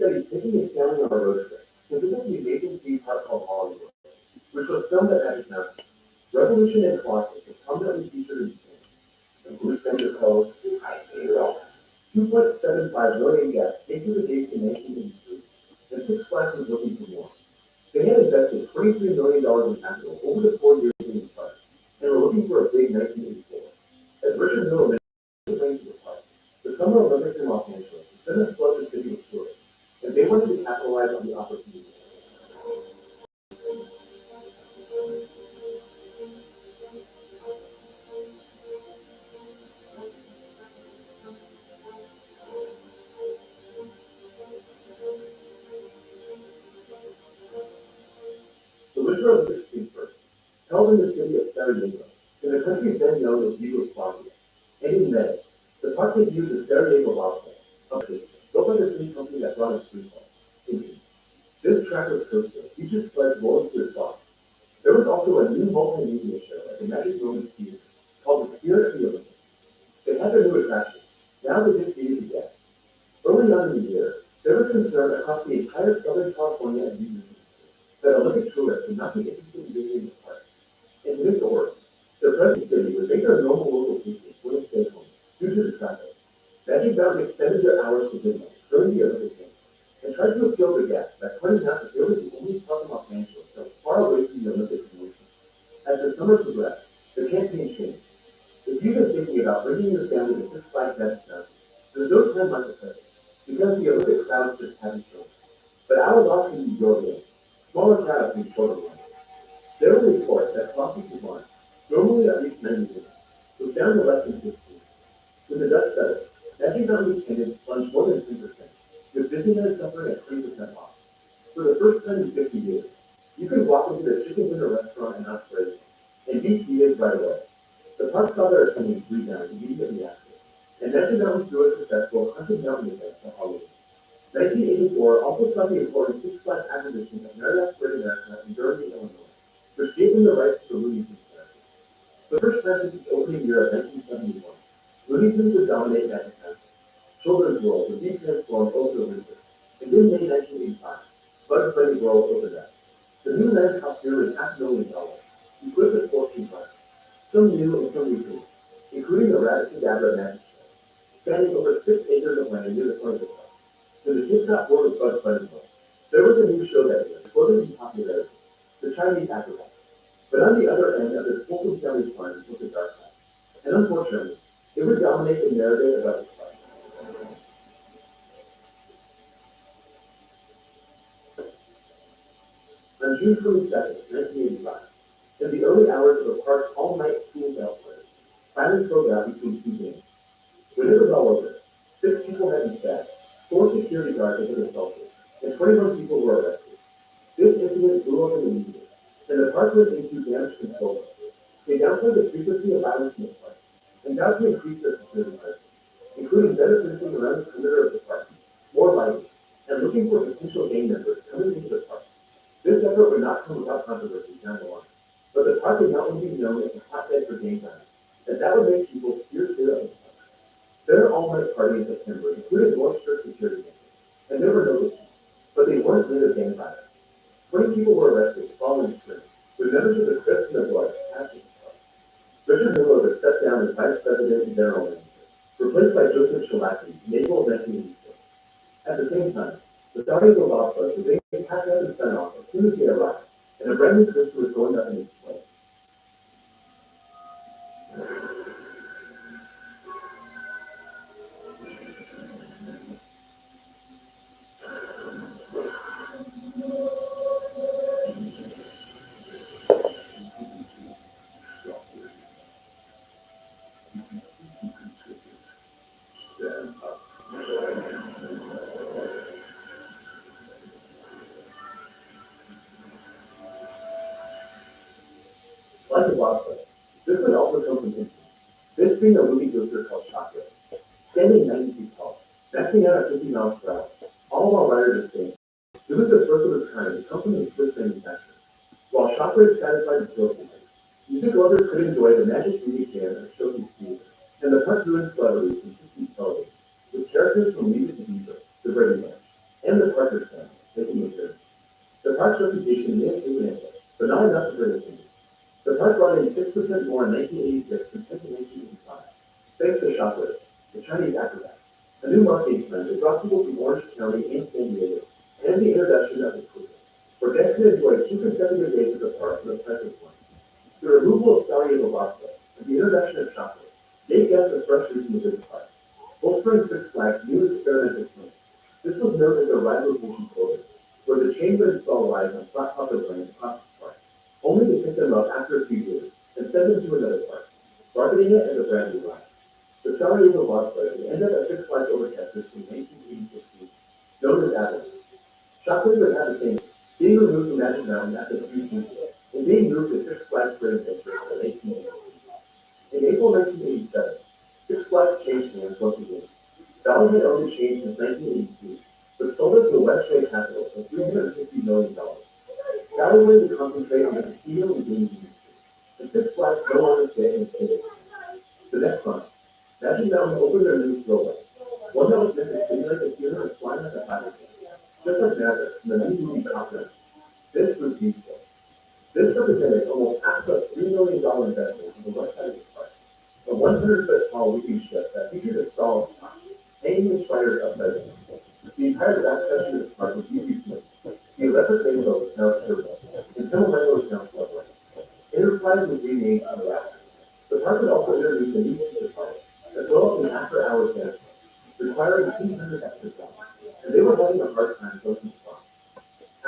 said he's taking his family on a road trip to visit the amazing theme park called Hollywood, which was filmed at Magic Mountain. Revolution and Colossus was prominently featured in the film. And Bruce Bender calls I say real. 2.75 million guests came to the date in 1983, and Six Flags was looking for more. They had invested $23 million in capital over the 4 years in the park, and were looking for a big 1984. As Richard Miller mentioned to the park, the Summer Olympics in Los Angeles was going to flood the city with tourists, and they wanted to capitalize on the opportunity. The Winter Olympics came first, held in the city of Sarajevo, in the country then known as Yugoslavia. And in May, the park debuted the Sarajevo Bobsled, a race built by the same company that brought us freefall. This trackless coaster featured sleds rolling through its bottom. There was also a new multimedia show at the Magic Moments Theater called The Spirit of the Olympics. They had their new attraction. Now they just needed to get. Early on in the year, there was concern across the entire Southern California and Union that Olympic tourists would not be interested in visiting the park. And to make it worse, the present city would make their normal local patrons wouldn't stay home due to the traffic. Magic Mountain extended their hours to midnight during the Olympic Games and tried to appeal to guests by pointing out that they were the only park in Los Angeles that was far away from the Olympic promotion. As the summer progressed, the campaign changed. If you've been thinking about bringing your family to Six Flags Magic Mountain, there's no time like the present, because the Olympic crowds just haven't shown. But Alabama can be your game. Smaller crowds need shorter lines. There were reports that Colossus' line, normally at least 90 minutes, was down to less than 15. When the dust settled, Magic Mountain attendance plunged more than 3%, with Disneyland suffering a 20% loss. For the first time in 50 years, you could walk into the chicken dinner restaurant in Australia and be seated right away. The park saw their attendance rebound immediately after, and Magic Mountain threw a successful Haunted Mountain event for Halloween. 1984 also saw the important Six Flags acquisition of Marriott Great America in Derby, Illinois, which gave them the rights to the Looney Tunes character. The first time since its opening year of 1971, Looney Tunes would dominate Magic Mountain. Children's World would be transformed over the winter, and in May 1985, Bugs Bunny World opened up. The new land cost nearly $500,000, equipped with 14 rides, some new and some rebuilt, including the Rabbit-Cadabra Magic Show, spanning over 6 acres of land near the front of the park. When the kids got bored with Bugs Bunny World, there was a new show that year, exploding in popularity, the Chinese Acrobat. But on the other end of this wholesome family fun was the dark side, and unfortunately, it would dominate the narrative about the park. On June 22nd, 1985, in the early hours of the park's all-night school bell players, finally slowed down between two games. When it was all over, 6 people had been stabbed, 4 security guards had been assaulted, and 21 people were arrested. This incident blew up in the media, and the park went into damage control mode. They downplayed the frequency of violence in the park, and vowed to increase their security measures, including better fencing around the perimeter of the park, more lighting, and looking for potential gang members coming into the park. This effort would not come without controversy down the line, but the park would not only be known as a hotbed for gang violence, as that would make people steer clear of the park. Their all-night party in September included more strict security measures, and there were no issues, but they weren't rid of gang violence. 20 people were arrested following spring, with members of the Crips and the Bloods passing the park. Richard Miller was stepped down as vice president and general manager, replaced by Joseph Shilaki in April of 1986. At the same time, the Sarajevo Bobsled was being packed up and sent off as soon as they arrived, and a brand new coaster was going up in its place. Like the bobsled, this would also come from history. This being a movie coaster called Shockwave, standing 90 feet tall, maxing out at 50 miles per hour, all while riders are staying. It was the first of its kind to come from a Swiss manufacturer. While Shockwave satisfied the trophy hunters, music lovers could enjoy the Magic Music Band at Showcase Theater, and the park ruined celebrities from 60s television, with characters from Leave It to Beaver, the Brady Bunch. and the Partridge family, making it good. The park's reputation may have taken a hit, but not enough to hurt its image. The park brought in 6% more in 1986 compared to 1985, thanks to Shockwave, the Chinese acrobat, a new marketing trend that brought people from Orange County and San Diego, and the introduction of the cruiser, where guests can enjoy 2 consecutive days at the park for the price of one. The removal of Sarajevo Bobsled and the introduction of Shockwave gave guests a fresh reason to visit the park, bolstering Six Flags' new experimental plan. This was known as the Ride Location Program, where the chain would install rides on flat public land across the park, only to pick them up after a few years and send them to another park, marketing it as a brand new ride. The Sarajevo Bobsled would end up at Six Flags Over Texas in 1986, known as Avalanche. Shockwave would have the same, being removed from Magic Mountain after 3 seasons, and being moved to Six Flags Great Adventure in 1980. In April 1987, Six Flags changed hands once again. Dolly had owned the chain since 1982, but sold it to West Bay Capital for $350 million. Dolly wanted to concentrate on the casino and gaming industry, and Six Flags no longer fit in its state. The next month, Magic Mountain opened their new throwaway, one that was meant to simulate the feeling of flying at the fighter jet, just like Maverick from the new movie Top Gun. This was useful. This represented almost half a $3 million investment in the west side of the park, a 100-foot tall leaping ship that featured a stall at the top, hanging the spiders upside down. The entire back section of the park was refueled. The electric rainbow was now turbo, and Rainbow was now subway. Enterprise was renamed to Alaska. The park would also introduce a new feature park, as well as an after-hours dance club, requiring 200 extra jobs, and they were having a hard time filling the park.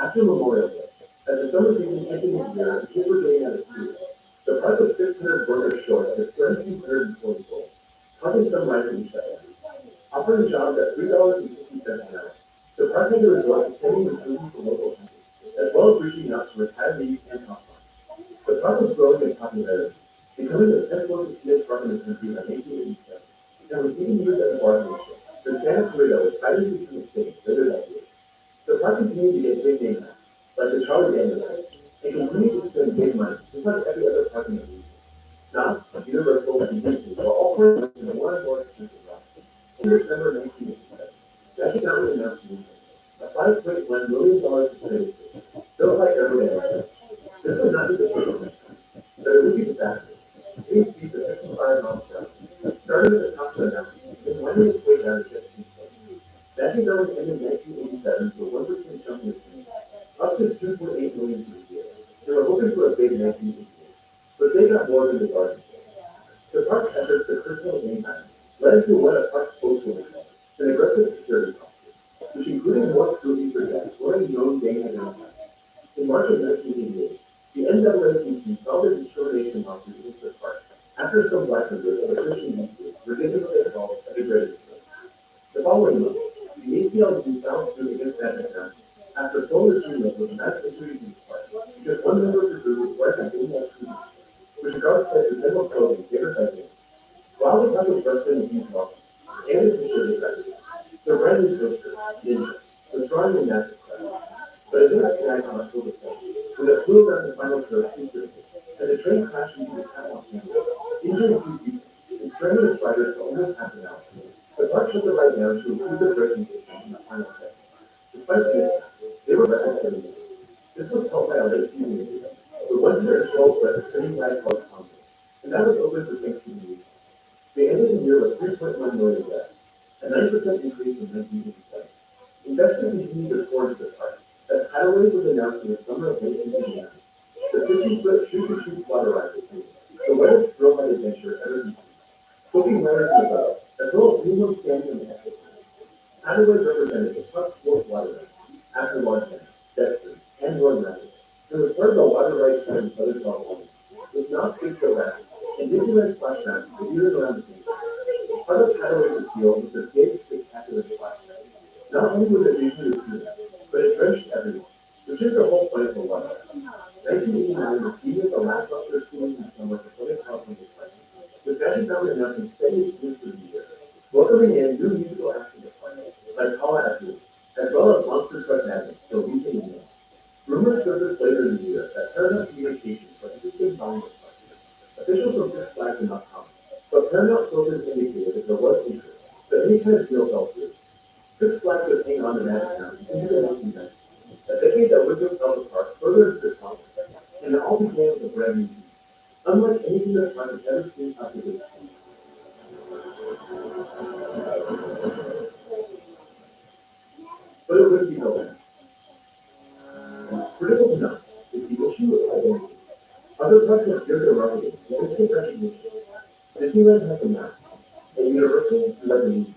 After Memorial Day, as the summer season ended in the year and kids were getting out of school, the park was 600 workers short of its 3,200 employee goal, causing some rising to shut down. Offering jobs at $3.50 an hour, the park had to resort to sending recruitment to local companies, as well as reaching out to retirees and housewives. The park was growing in popularity, becoming the 10th most attended park in the country by 1987, and was even used as a bargaining chip. The Santa Clarita was highly becoming a city later that year. The park continued to get big name acts, like the Charlie Daniels Band, and continued to spend big money, just like every other park in the region. Now, Universal and Disney were all pouring into more and more expensive rides. In December 1987, Magic Mountain announced a new plan, a $5.1 million facility built by Aerodynamics. This would not be the first one, but it would be the fastest. It speeds of 55 miles per hour, starting at the top of the mountain and winding its way down to just 2 Magic Mountain ended 1987 with a 1% jump in attendance, up to 2.8 million for the year. They were hoping for a big 1988, but they got more than the garden. The park's efforts to curtail game time led to what a park spokeswoman called an aggressive security posture, which included more scrutiny for guests wearing known gang identifiers. In March of 1988, the NAACP filed a discrimination lawsuit against the park after some black members of a Christian youth group were digitally assaulted at a British church. The following month, the ACLU filed suit against Magic Mountain after full agreement with mass injuries in the park because one member of the group was wearing a gang which the guard said resembled clothing favored by gangs. While the park was wrestling huge lawsuits and its security practices, the brand new coaster, Ninja, was drawing a massive crowd. But it didn't snag on October 7th, when it flew around the final curve too quickly, and the train crashed into the catwalk camera, injuring a few people, and stranded the spiders for almost half an hour. The park shut the ride down to improve the braking system in the final second. Despite this, they were record setting minutes. This was helped by a late season video, the 112-foot spinning ride called Congo, and that was open for Thanksgiving weekend. They ended the year with 3.1 million guests, a 9% increase from 1987. Investors continued to pour into the park, as Hideaway was announced in the summer of 1989. The 50-foot shoot-to-shoot water ride was new, the wettest thrill ride adventure ever seen. Soaking riders in the boat, as well as numerous standing on the exit. Hideaway represented the top sport water ride, after Montana, Dexter, and Northern Rapids. It was part of the water ride trend in Southern California, with Knott's Big Show Rapids, and Disneyland Splash Mountain debuted around the same time. Part of Hideaway's appeal was the big, spectacular splash pad. Not only was it visually appealing, but it drenched everyone, which is the whole point of the water ride. 1989 was seen as the last Buster schooling in the summer for Southern California Park, with Magic Mountain announcing steady attendance for the year, welcoming in new musical acts to the park, like Paula Abdul, as well as Monster Truck Madness, the weekend in May. Rumors surfaced later in the year that Paramount Communications were interested in buying the park. Officials from Six Flags did not comment, but Paramount sources indicated that there was interest, but any kind of deal fell through. Six Flags was hang on to Magic Mountain into the 1990s, a decade that Wizard fell apart further into the top, and it all began with a brand new team. Unlike anything the park has ever seen up to this point. But it wouldn't be no better. Critical to note is the issue of identity. Other parks have geared their marketing to instant recognition. Disneyland has a map, and Universal led the movie.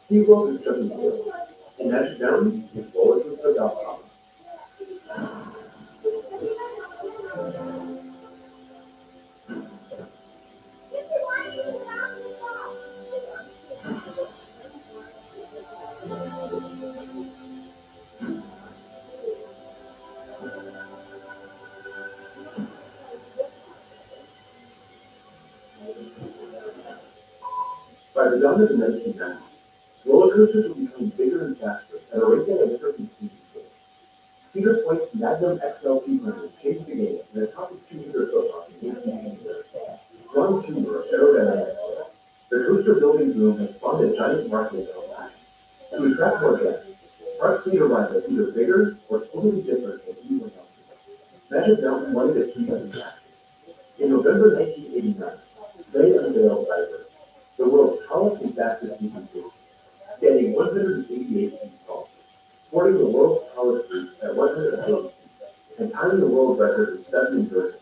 SeaWorld is jumping through, and Magic Mountain is roller coaster dot By the dawn of the 1990s, roller coasters were becoming bigger and faster at a rate that had never been seen before. Cedar Point's Magnum XL 200 changed the game and atop its 200 foot mark in 1883. One tumor of aerodynamics, the coaster building boom has spawned a giant market in Ohio. To attract more guests, parks need to arrive at either bigger or totally different than anyone else. Magic Mountain wanted its piece of the action. In November 1989, they unveiled Viper, the world's tallest and fastest moving coaster, standing 188 feet tall, sporting the world's tallest roof at 130 feet, and tying the world record in 7 inversions.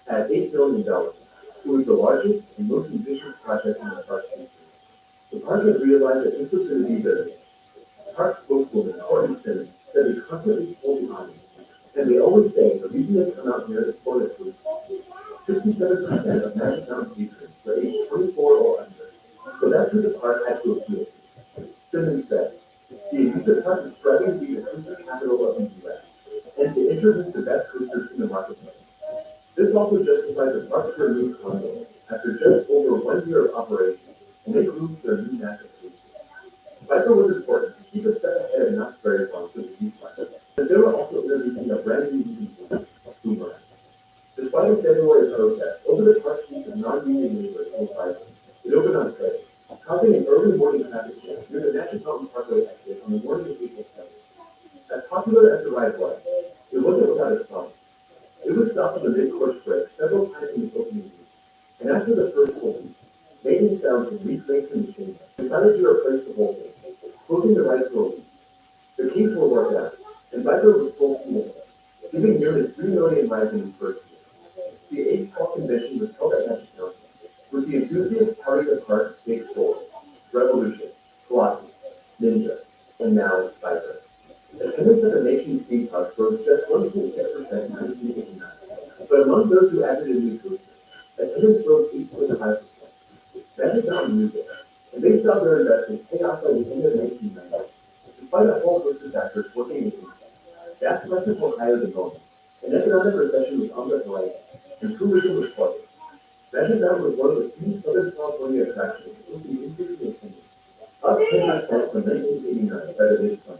At $8 billion, it was the largest and most ambitious project in the park's history. The park had realized that this was going to be their thing. Park spokeswoman Courtney Simmons said they constantly told the audience, and they always say the reason they come out here is for the food. 67% of Magic Mountain patrons were aged 24 or under, so that's who the park had to appeal to. Simmons said, the amusement park is striving to be the coaster capital of the U.S. and to introduce the best coasters in the marketplace. This also justified the park's renewed condo after just over 1 year of operation, and they grew to their new national coaster. Viper was important to keep a step ahead of Knott's Berry Farm for the youth market, but they were also introducing a brand new moving tool, Boomerang. Despite a February protest over the park's use of non-union labor in Viper, it opened on Friday, causing an early morning traffic jam near the Magic Mountain Parkway exit on the morning of April 7th. As popular as the ride was, it wasn't without its problems. It was stopped on the mid-course break several times in the opening week, and after the first full week, maintenance sounds from recreates and machines decided to replace the whole thing, closing the ride for a week. The kinks were worked out, and Viper was full steam ahead, giving nearly 3 million rides in its first year. The Ace Hall convention was held at Magic Mountain, with the enthusiasts touting the park's big four: Revolution, Colossus, Ninja, and now Viper. Attendance at the nation's theme parks rose just 1.6% in 1989, but among those who added a new coaster, attendance rose 8.5%. Magic Mountain knew this, and they saw their investment pay off by the end of 1990. Despite a whole host of factors working against them, gas prices were higher than normal, an economic recession was on the horizon, and tourism was flooding. Magic Mountain was one of the few Southern California attractions with the increase in attendance, up 10% from 1989 by the mid-summer.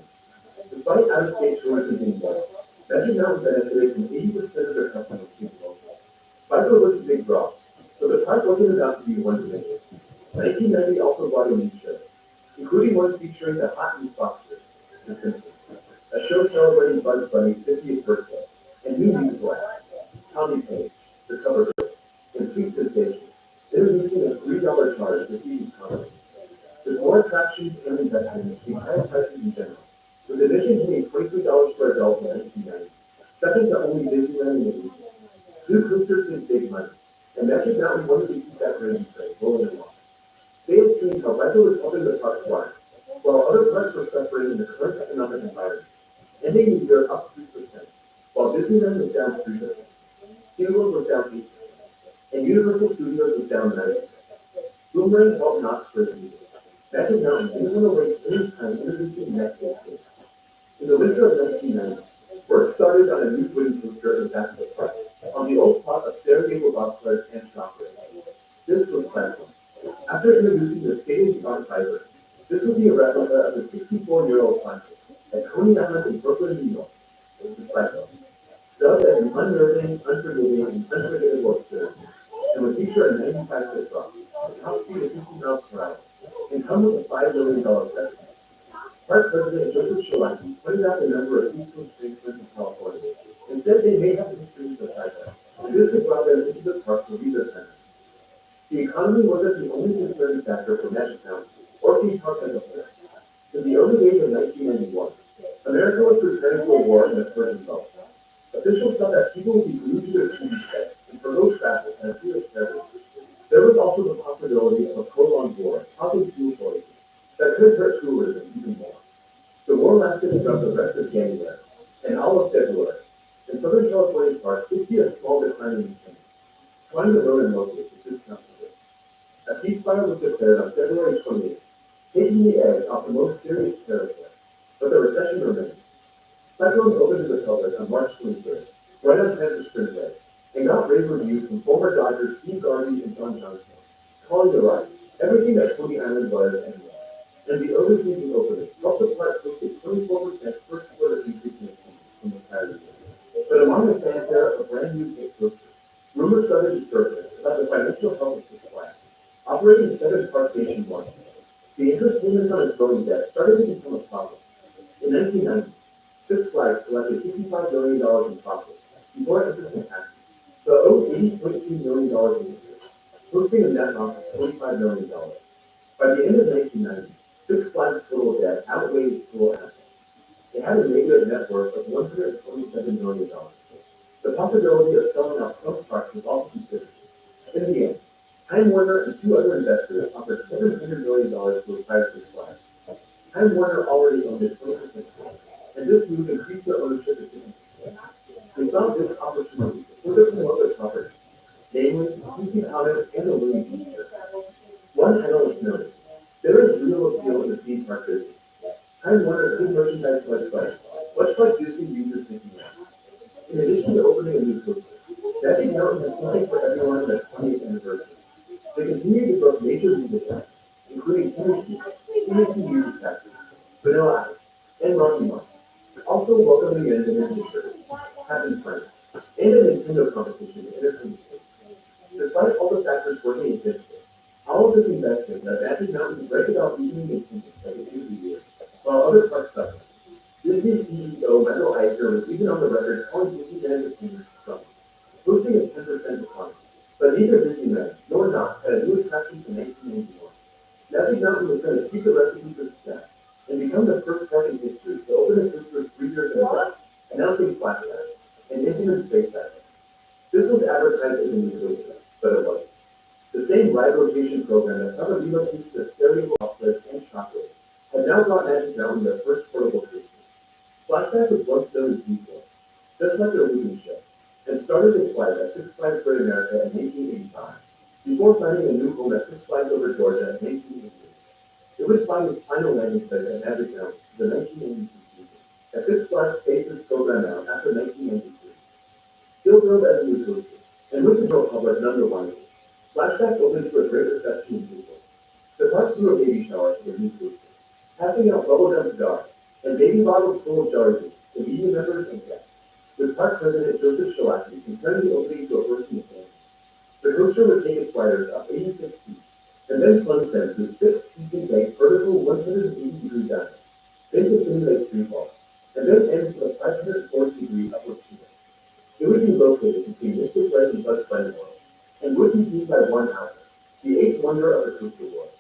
Despite out-of-state tourism being low, Magic Mountain benefited from 80% of their customers being local. Viper was a big draw, but the park wasn't about to be one dimensional. 1990 also brought a new show, including one featuring the hot new Foxter, The Simpsons, a show celebrating Bugs Bunny's 50th birthday, and new musical acts, Tommy Page, The Cover Girls, and Sweet Sensation, introducing a $3 charge for TV comedy. With more attractions and investments in higher prices in general, with admission hitting $23 for adults in 1990, second to only Disneyland in the region. New coasters made big money, and Magic Mountain wanted to keep that gravy train rolling along. They had seen how Viper was helping the park thrive, while other parks were suffering in the current economic environment, ending the year up 3%, while Disneyland was down 3%, SeaWorld was down 8%, and Universal Studios was down 9%. Boomerang helped Knott's Berry Farm. Magic Mountain didn't want to waste any time introducing next day. In the winter of 1990, work started on a new wooden coaster in the back of the park, on the old plot of Sarajevo bobsled and shockwave. This was Cyclone. After introducing the state-of-the-art Viper, this would be a replica of the 64-year-old classic at Coney Island in Brooklyn, New York, the Cyclone. Dubbed as an unnerving, unforgiving, and unforgettable experience, and would feature a 95-foot drop, a top speed of 50 miles per hour, and come with a $5 million budget. Park President Joseph Shawaki pointed out the number of East Coast transplants in California and said they may have the history of sidewalk, and this could draw them into the park to leave their country. The economy wasn't the only concerning factor for Magic Mountain or theme park as a whole. In the early days of 1991, America was preparing for war in the Persian Gulf. Officials thought that people would be glued to their TV sets and forgo traffic and fear of terrorism. There was also the possibility of a prolonged war, causing fuel shortages, that could hurt tourism even more. The war lasted throughout the rest of January and all of February. In Southern California parks, we see a small decline in attendance. Trying to road and locate is discounted. A ceasefire was declared on February 28th, taking the edge off the most serious terror threat. But the recession remained. Cyclones opened to the public on March 23rd, right on time for spring break, and got rave reviews from former Dodgers Steve Garvey and John Johnson, calling the ride everything that Coney Island was and more. And the early season opening helped the park post a 24% first quarter increase in attendance from the prior year. But among the fanfare of a brand new hit coaster, rumors started to surface about the financial health of Six Flags. Operating 7 parks nationwide, the interest payments on its growing debt started to become a problem. In 1990, Six Flags collected $55 million in profit before interest and taxes, but owed $80.2 million in interest, posting a net loss of $25 million. By the end of 1990, Six Flags' total debt outweighed its total assets. It had a negative net worth of $127 million. The possibility of selling out some parks was also considered. In the end, Time Warner and 2 other investors offered $700 million to acquire Six Flags. Time Warner already owned a 20% stake, and this move increased their ownership significantly. They saw this opportunity to further promote their property, namely DC Comics and the Looney Tunes series. One analyst noted, there is real appeal in the theme park business. Time Warner could merchandise websites, much like Disney uses Disneyland. In addition to opening a new coaster, Magic Mountain has something for everyone on their 20th anniversary. They continue to book major music acts, including Tennessee, CNC Music Factory, Vanilla Ice, and Rocky Mountain. Also welcoming in the Nintendo, Happy Friends, and a Nintendo competition in entertainment. Despite all the factors working against it, all of this investment that Magic Mountain break about evening attendance at the end of the year, while other parks suffer. Disney CEO Wendell Eisner was even on the record calling Disneyland attendance trouble, posting a 10% decline. But neither Disneyland nor Knott's had a new attraction in 1981. Magic Mountain was going to keep the recipe for success and become the first park in history to open a coaster 3 years in a row, announcing Flashback, an infinite space dive. This was advertised as a new coaster, but it wasn't. The same ride rotation program that saw the relocations of Stereo Outlet and Shockwave had now brought Magic Mountain their first portable coaster. Flashback was once known as Detour, just like their leading show, and started its life at Six Flags Great America in 1885, before finding a new home at Six Flags Over Georgia in 1988. It would find its final landing place at Magic Mountain for the 1992 season, as Six Flags phased its program out after 1993. Still billed as a new coaster, and with the general public none the wiser, Flashback opened to a great reception in April. The park threw a baby shower for the new coaster, passing out bubblegum cigars and baby bottles full of jar juice to media members and guests, with Park President Joseph Shawaki comparing the opening to a birth in the sand. The coaster would take its riders up 86 feet, and then plunge them through 6 feet-in vertical 180-degree dives, then to simulate free fall, and then end with a 540-degree upward shield. It would be located between Mystic Lake and Buzz Bunny World, and would be viewed by one outlet, the eighth wonder of the coaster world.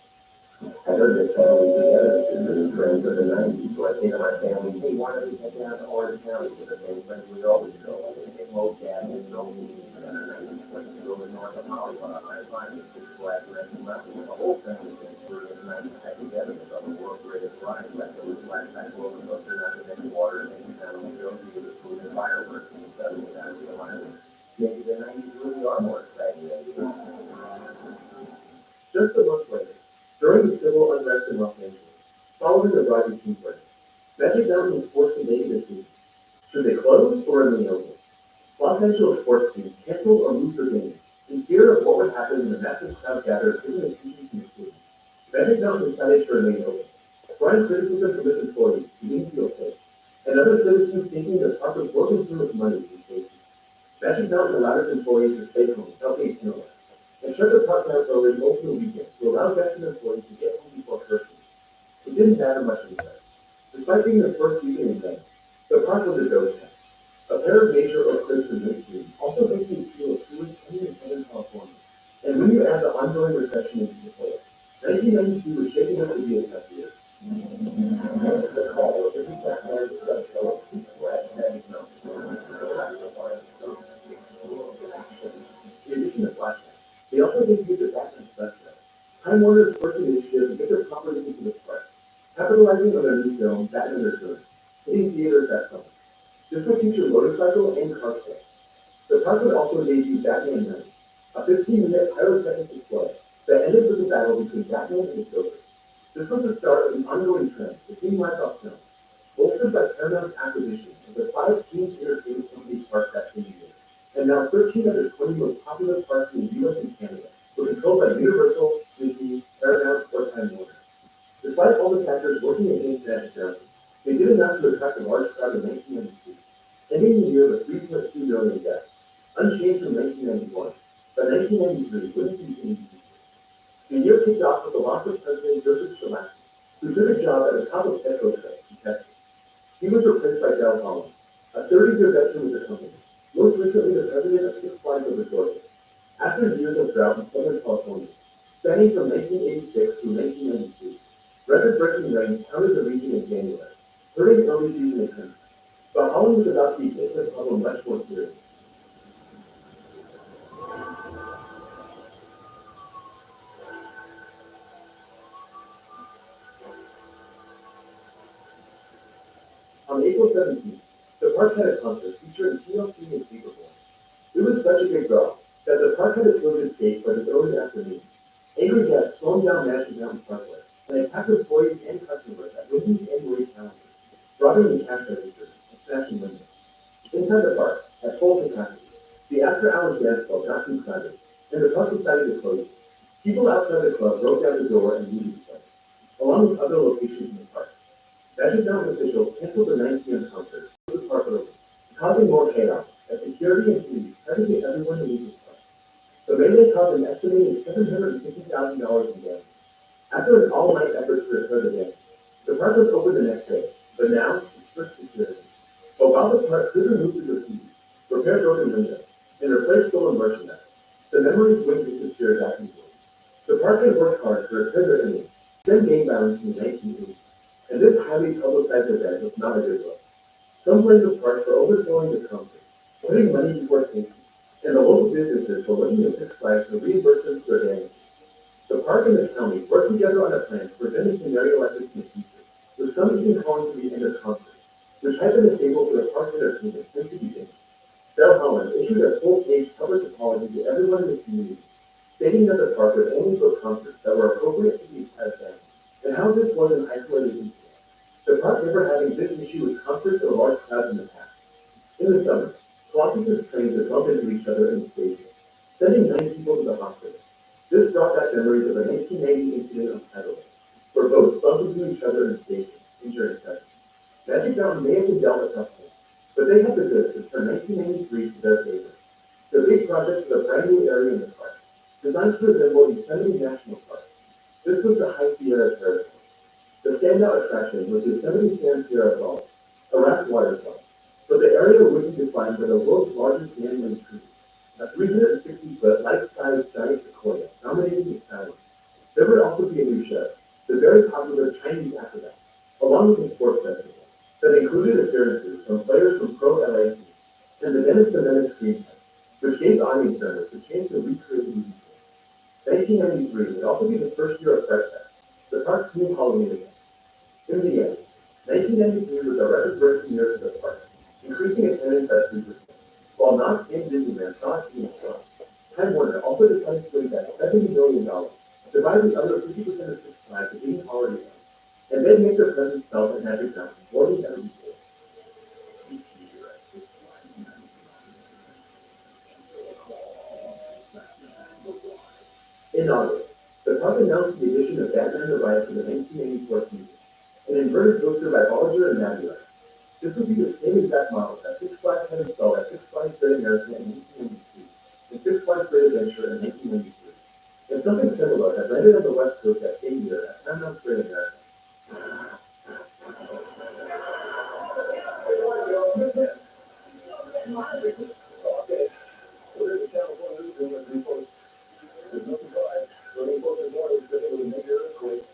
I heard this family together, and really friends of the 90s, so I think my family, they wanted to get down to Orange County with the same friends we always go. They get Moab and no means, and then I just went to go to North of Hollywood. I find it Six Flags Magic Mountain, and the whole family came through and I got together with the world's greatest ride, like there was Flashback roller coaster, not to make water, and then kind of shows you the food and fireworks, and suddenly I realized maybe the 90s really are more exciting than the 80s. Just a month later, during the civil unrest in Los Angeles, following the rising Tea Party, Magic Mountain was forced to make a decision. Should they close or remain open? Los Angeles sports teams canceled or moved their games in fear of what would happen when the massive crowd gathered given the teachings in the city. Magic Mountain decided to remain open, drawing criticism from its employees who didn't feel safe, and other citizens thinking the park was more concerned with money than safety. Magic Mountain allowed its employees to stay home without being penalized, and shut the park down early multiple weekends to allow guests and employees to get home before Christmas. It didn't matter much anyway. Despite being the first weekend in May, the park was a ghost town. A pair of major earthquakes in mid-June also makes me feel a feeling only in Southern California. And when you add the ongoing recession into the fold, 1992 was shaping up to be a tough year. The call of the backyard show spread heavy in addition to flashbacks, they also did use the Batman special. Time Warner's first initiative to get their property into the park, capitalizing on their new film, Batman Returns, hitting theaters that summer. This would feature motorcycle and car play. The park would also debut Batman Night, a 15-minute pyrotechnic display that ended with a battle between Batman and the Joker. This was the start of an ongoing trend to theme live-out films, bolstered by Paramount's acquisition of the five Team Entertainment Company parks that same year. And now 13 of the 20 most popular parks in the US and Canada were controlled by Universal, Disney, Paramount, or Time Warner. Despite all the factors working against Magic Mountain, they did enough to attract a large crowd in 1992, ending the year with 3.2 million guests, unchanged from 1991, but 1993 wouldn't be any easier. The year kicked off with the loss of President Joseph Schillaci, who took a job at the top of Petrotrek in Texas. He was replaced by Del Holland, a 30-year veteran with the company, most recently the president of Six Flags Over Georgia. After years of drought in Southern California, spanning from 1986 through 1992, record-breaking rain pounded the region in January, hurting early season attendance. But Holland was about to be taking the problem much more seriously. On April 17th, the park had a concert featuring TLC and Paperboy. It was such a big draw that the park had a floated stage by the early afternoon. Angry guests stormed down Magic Mountain Parkway and attacked employees and customers at Wendy's and Marie Callender's, robbing the cash registers and smashing windows. Inside the park, at full capacity, the after-hours dance club got too crowded, and the park decided to close. People outside the club broke down the door and looted the place, along with other locations in the park. Magic Mountain officials canceled the 9 p.m. concert to the park early, causing more chaos as security and police tried to get everyone to leave the park. The melee caused an estimated $750,000 in damage. After an all-night effort to repair the damage, the park was open the next day, but now with strict security. But while the park could remove the graffiti, repair broken windows, and replace stolen merchandise, the memories wouldn't disappear that easily. The park had worked hard to repair their image, then gain balance in the 1980s, and this highly publicized event was not a good look. Some blamed the park for overselling the concert, putting money before safety, and the local businesses were looking to Six Flags to reimburse them for their damages. The park and the county worked together on a plan to prevent a scenario like this in the future, with some even calling for the end of concerts, which had been a staple for the park's entertainment since the beginning. Del Holland issued a full-page public apology to everyone in the community, stating that the park would only book concerts that were appropriate to the entire family, and how this was an isolated incident. The park never having this issue with concerts or large crowds in the past. In the summer, Colossus's trains would bump into each other in the station, sending 9 people to the hospital. This brought back memories of a 1990 incident on Tidal, where boats bumped into each other in the station, injuring seven. Magic Mountain may have been dealt a tough hand, but they had the goods to turn 1993 to their favor. The big project was a brand new area in the park, designed to resemble Yosemite National Park. This was the High Sierra Territory. The standout attraction was Yosemite Sam Sierra Falls, a raft waterfall, but the area would be defined by the world's largest man-made tree, a 360-foot life-size giant sequoia dominating the skyline. There would also be a new show, the very popular Chinese Acrobat, along with a sports festival that included appearances from players from Pro LA teams and the Dennis the Menace screenplay, which gave audience members the chance to recreate the movie scene. 1993 would also be the first year of Fresh Fest, the park's new Halloween event. In the end, 1993 was a record-breaking year for the park, increasing attendance by 3%. While not and Disneyland saw it being strong, Time Warner also decided to invest $70 million to buy the other 50% of Six Flags that didn't already own, and then make their presence felt at Magic Mountain more than ever before. In August, the park announced the addition of Batman the Ride for the 1994 season, an inverted coaster by Bollinger and Mabury. This would be the same exact model that Six Flags had installed at Six Flags Great America in 1992 and Six Flags Great Adventure in 1993. And something similar had landed on the West Coast that same year at Paramount's Great America. Okay, so there's a California news report. There's no surprise. The report this morning said it was a major earthquake.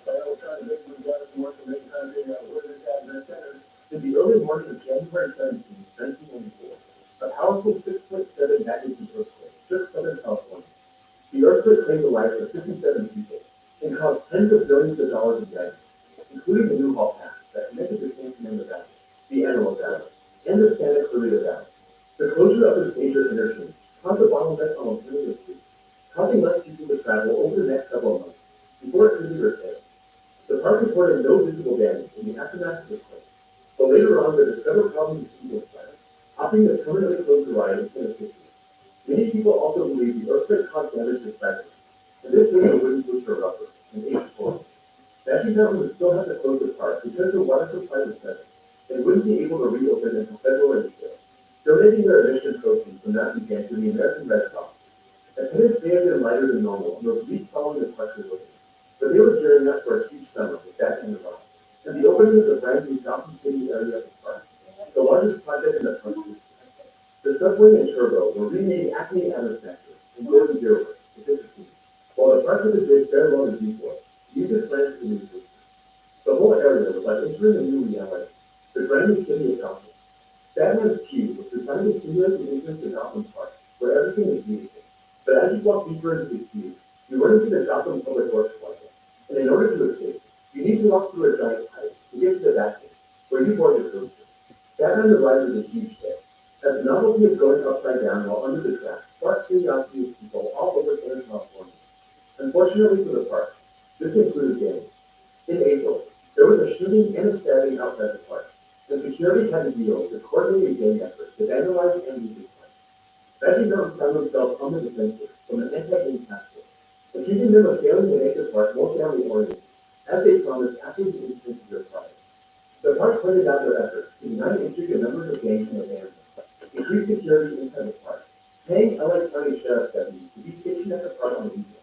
But I was trying to get some guys some more information, trying to figure out where this happened center. In the early morning of January 17, 1994, a powerful 6.7 magnitude earthquake shook Southern California. The earthquake claimed the lives of 57 people and caused tens of billions of dollars in damage, including the Newhall Pass that connected the San Fernando Valley, the Antelope Valley, and the Santa Clarita Valley. The closure of this major interchange caused a bottleneck on alternative routes, causing less people to travel over the next several months before it could be repaired. The park reported no visible damage in the aftermath of the quake, but later on there discovered problems with people's plans, opting to permanently close the ride instead of fixing it. Many people also believe the earthquake caused damage to cyclists, and this made a wooden booster rubber and aged forward. Magic Mountain would still have to close the park because the water supply was settled and wouldn't be able to reopen until February 5th. Donating their admission proceeds from that weekend to the American Red Cross. Attendance may have been lighter than normal in those weeks following the park's reopening, but they were gearing up for a huge summer with that in the run. And the opening of the brand new Gotham City area of the park, the largest project in the park's history. The subway and turbo were renamed Acme Adams Factory and Golden Deer Works to fit the theme, while the park of the bridge farewell to Newport used its land to new food. The whole area was like entering a new reality, the brand new city of Gotham. Batman's Cube was designed to simulate the entrance to Gotham Park, where everything is beautiful. But as you walk deeper into the cube, you run into the Gotham Public Works Plaza, and in order to escape, you need to walk through a giant pipe to get to the bathroom, where you board your cruiser. Batman the Ride is a huge hit, as the novelty of going upside down while under the track sparked curiosity of people all over Southern California. Unfortunately for the park, this included gangs. In April, there was a shooting and a stabbing outside the park, and security had to deal with coordinated gang efforts to vandalize and loot the park. Magic Mountain found themselves on the defensive from an anti-gang task force, accusing them of failing to make the park more family-oriented, as they promised after the incident to their pride. The park pointed out their efforts to unite and treat the members of gangs and abandon them, increase security inside the park, paying LA County Sheriff's deputies to be stationed at the park on the weekends,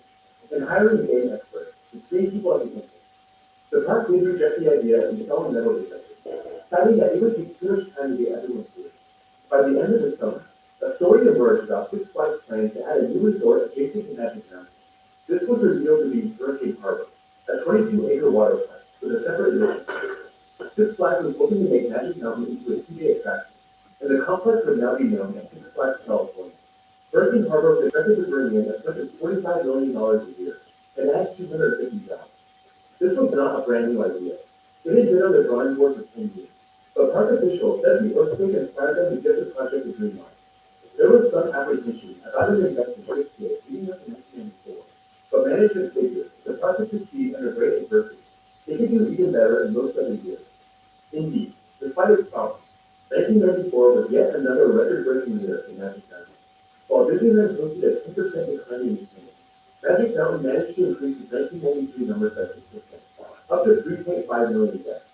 and hiring gang experts to screen people at the entrance. The park did reject the idea and fell on metal detectors, citing that it would take too much time to get everyone through it. By the end of the summer, a story emerged about Six Flags plans to add a new resort adjacent to Magic Mountain. This was revealed to be Hurricane Harbor, a 22-acre water park with a separate admission. Six Flags was hoping to make Magic Mountain into a two-day attraction, and the complex would now be known as Six Flags California. Hurricane Harbor is expected to bring in as much as $45 million a year and add 250 jobs. This was not a brand new idea. It had been on the drawing board for 10 years, but park officials said the earthquake inspired them to give the project a green light. There was some apprehension about an investment this big leading up to 1994, but management figured if the park could succeed under great adversity, it could do even better in most other years. Indeed, despite its problems, 1994 was yet another record-breaking year in Magic Mountain. While Disneyland posted a 10% decline in attendance, Magic Mountain managed to increase its 1993 numbers by 6%, up to 3.5 million guests.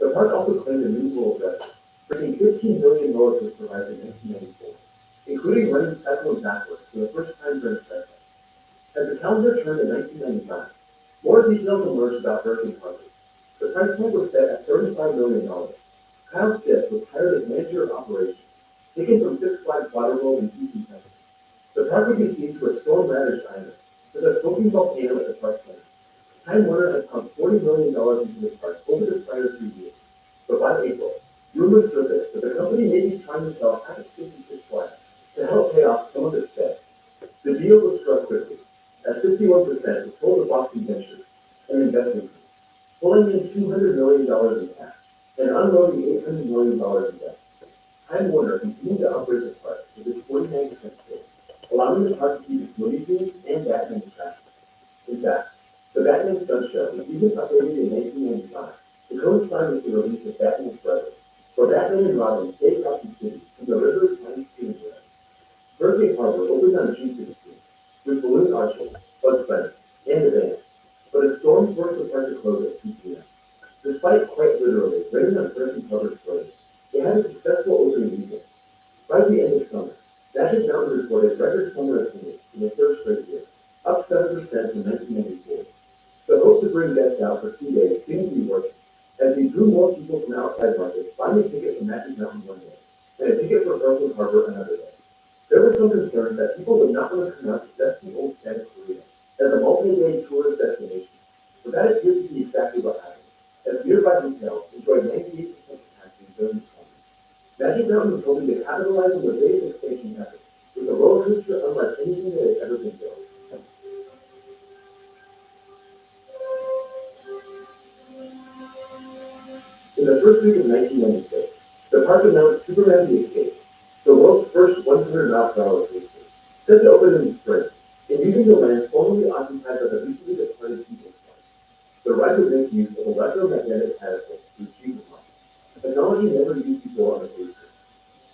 The park also claimed a new world record, bringing $15 million to its provider in 1994, including running Cyclone backwards for the first time during a cycle. As the calendar turned to 1995, more details emerged about Hurricane Harbor. The price tag was set at $35 million. Kyle Stiff was hired as manager of operations, taken from Six Flags Waterworld in Houston, Texas. The park would be themed to a storm-ravaged island, with a smoking volcano at the park center. Time Warner had pumped $40 million into the park over the prior 3 years. But by April, rumors surfaced that the company may be trying to sell half its 56 Flags to help pay off some of its debt. The deal was struck quickly, as 51% was sold to Boston Ventures, an investment group, pulling in $200 million in cash and unloading $800 million in debt. Time Warner continued to operate the park with its 49% stake, allowing the park to keep its movie themes and Batman attractions. In fact, the Batman Stunt Show was even updated in 1995 to coincide with the release of Batman's Brothers, where Batman and Robin saved Gotham City from the river's tiny steam drain. Hurricane Harbor opened on June 16th, with balloon arches, Bugs Bunny, and a band, but a storm forced the park to close at 2 p.m. Despite quite literally raining on Hurricane Harbor's parade, they had a successful opening weekend. By the end of summer, Magic Mountain reported record summer attendance in the third straight year, up 7% from 1994. The hope to bring guests out for 2 days seemed to be working, as we drew more people from outside markets buying a ticket for Magic Mountain one day, and a ticket for Frozen Harbor another day. There were some concerns that people would not want to come out to dusty old Santa Clarita as a multi-day tourist destination, but that appears to be exactly what happened, as nearby hotels enjoyed 98% capacity during the summer. Magic Mountain was hoping to capitalize on the bay's expansion effort with a roller coaster unlike anything that had ever been built. In the first week of 1996, the park announced Superman the Escape, the world's first 100-mile-per-hour coaster, set to open in the spring, and using the land formerly occupied by the recently departed People's Park. The ride would make use of electromagnetic catapults to achieve the launch, a technology never used before on a coaster.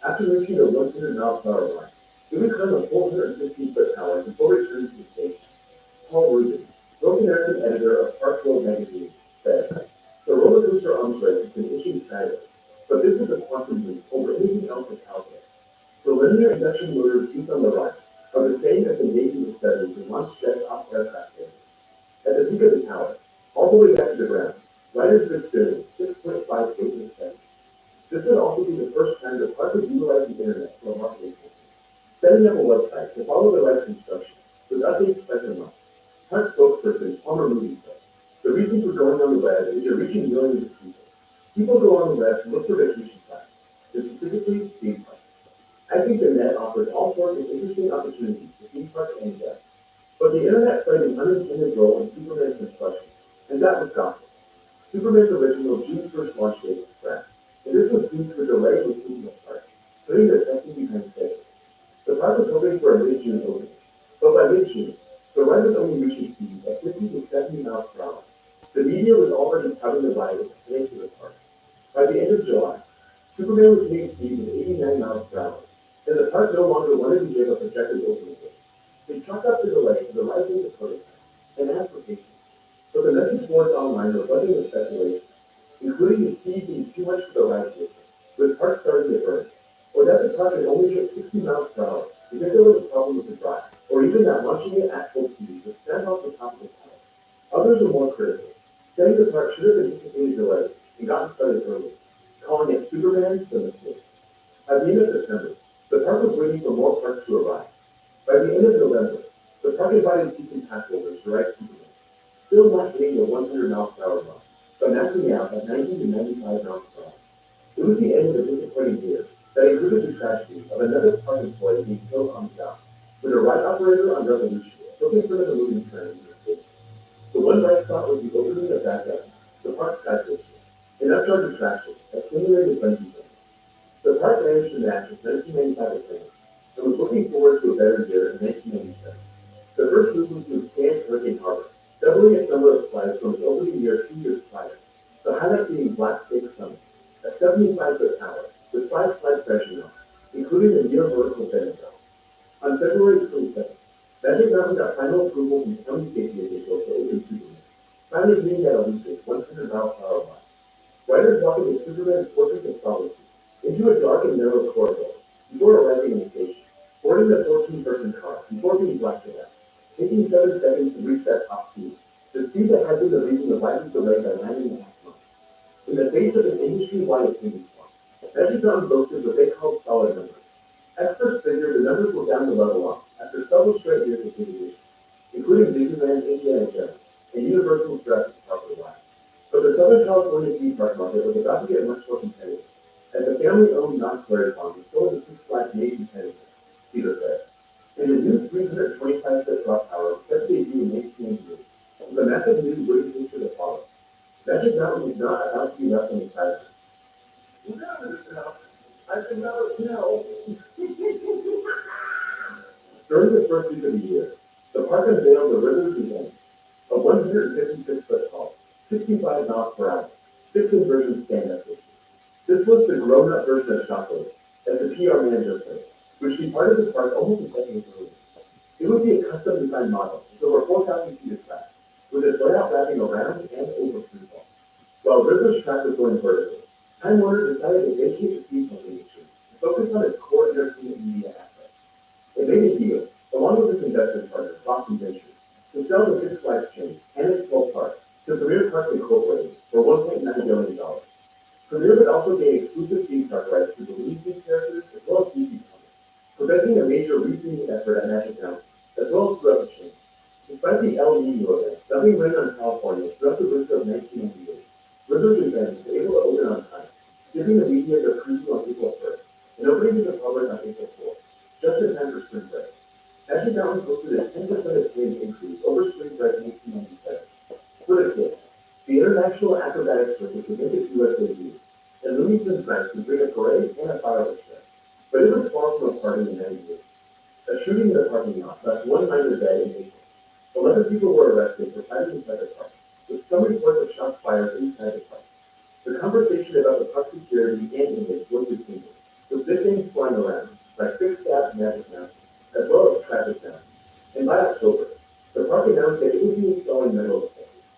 After reaching the 100-mile-per-hour mark, it would climb a 415-foot tower before returning to the station. Paul Rubin, North American editor of Park World magazine, said, "The roller coaster arms race has been itching sideways, but this is a quantum leap over anything else that's out there. The linear induction motors used on the ride are the same as the Navy was studying to launch jets off aircraft carriers. At the peak of the tower, all the way back to the ground, riders would experience 6.5 feet per second. This would also be the first time the park would utilize the internet for a marketing campaign, setting up a website to follow the ride's instructions with updates twice a month. Park spokesperson Palmer Moody said, "The reason for going on the web is you're reaching millions of people. People go on the web to look for vacation sites, and specifically theme parks. I think the net offers all sorts of interesting opportunities for theme parks and guests. But the internet played an unintended role in Superman's construction, and that was gospel. Superman's original June 1st launch date was scrapped, and this was due to a delay in season of park, putting the testing behind schedule. The park was hoping for a mid-June opening, but by mid-June, the ride was only reaching speeds of 50 to 70 miles per hour. The media was already touting the ride as a threat to the park. By the end of July, Superman was hitting speeds of 89 miles per hour, and the park no longer wanted to give a projected opening date. They chalked up the delay to the rising of prototype and asked for patience, but the message boards online were buzzing with speculation, including the speed being too much for the ride vehicle, with parts starting to burn, or that the park could only hit 60 miles per hour because there was a problem with the drive, or even that launching it at full speed would stand off the top of the tower. Others were more critical, saying the park should have anticipated delays and gotten started early, calling it Superman the mistake. At the end of September, the park was waiting for more parks to arrive. By the end of November, the park invited season pass holders to ride Superman, still not hitting the 100 miles per hour mark, but maxing out at 90 to 95 miles per hour. It was the end of a disappointing year that included the tragedy of another park employee being killed on the job, with a ride operator on Revolution looking for the moving train in the station. The one bright spot was the opening of that day, the park sky coaster, an upcharge attraction that stimulated bungee jumping. The park managed to match its 1995 appraisal and was looking forward to a better year in 1997. The first move was to expand Hurricane Harbor, doubling its number of slides from its opening year 2 years prior. The highlight being Black Snake Summit, a 75-foot tower with 5 slides stretching out, including the near vertical bend zone. On February 22nd, Magic Mountain got final approval from county safety officials to open Superman, finally hitting that elusive 100 mile per hour mark. Riders walk into Superman's Fortress of Solitude, into a dark and narrow corridor, before arriving in the station, boarding the 14-person car before being blasted out, taking 7 seconds to reach that top speed, the speed that had been the reason the ride was delayed by 9.5 months. In the face of an industry-wide opinion storm, Magic Mountain boasted what they called solid numbers. Experts figured the numbers were bound to level off after several straight years of litigation, including Disneyland, Indiana Jones, and Universal's Jurassic Park ride. But the Southern California theme park market was about to get much more competitive, as the family-owned Knott's Berry Farm was sold to Six Flags main competitor, Cedar Fair. And the new 325-foot drop tower was set to debut in 1998, with a massive new wooden feature to follow. Magic Mountain was not about to be left on the sideline. I did not know. During the first week of the year, the park unveiled the Rivers Event, a 156-foot tall, 65 miles per hour, 6-inversion stand-up coaster. This was the grown-up version of Shockwave, as the PR manager put it, which departed the park almost a decade earlier. It would be a custom-designed model with over 4,000 feet of track, with its layout wrapping around and over freefall. While Rivers track was going vertical, Time Warner decided to vacate the theme park industry and focus on its core entertainment media assets. It made a deal, along with its investment partner, Boston Ventures, to sell the Six Flags chain and its 12 parks to Premier Parks Incorporated for $1.9 billion. Premier would also gain exclusive theme park rights to the lead theme characters Heavy rain on California throughout the winter of 1998. Rivers and bends were able to open on time, giving the media their preview on April 1st, and opening to the public on April 4th, just in time for spring break. Magic Mountain posted a 10% attendance increase over spring break 1997. For the kids, the International Acrobatic Circus would make its US debut, and Looney Tunes Nights would bring a parade and a fireworks show. But it was far from a party in 98. A shooting in the parking lot left one minor dead in April. 11 people were arrested for fighting inside the park, with some reports of shots fired inside the park. The conversation about the park security and image was continued, with victims flying around, like six staff Magic Mountain, as well as traffic jams. And by October, the park announced that it would be installing metal detectors.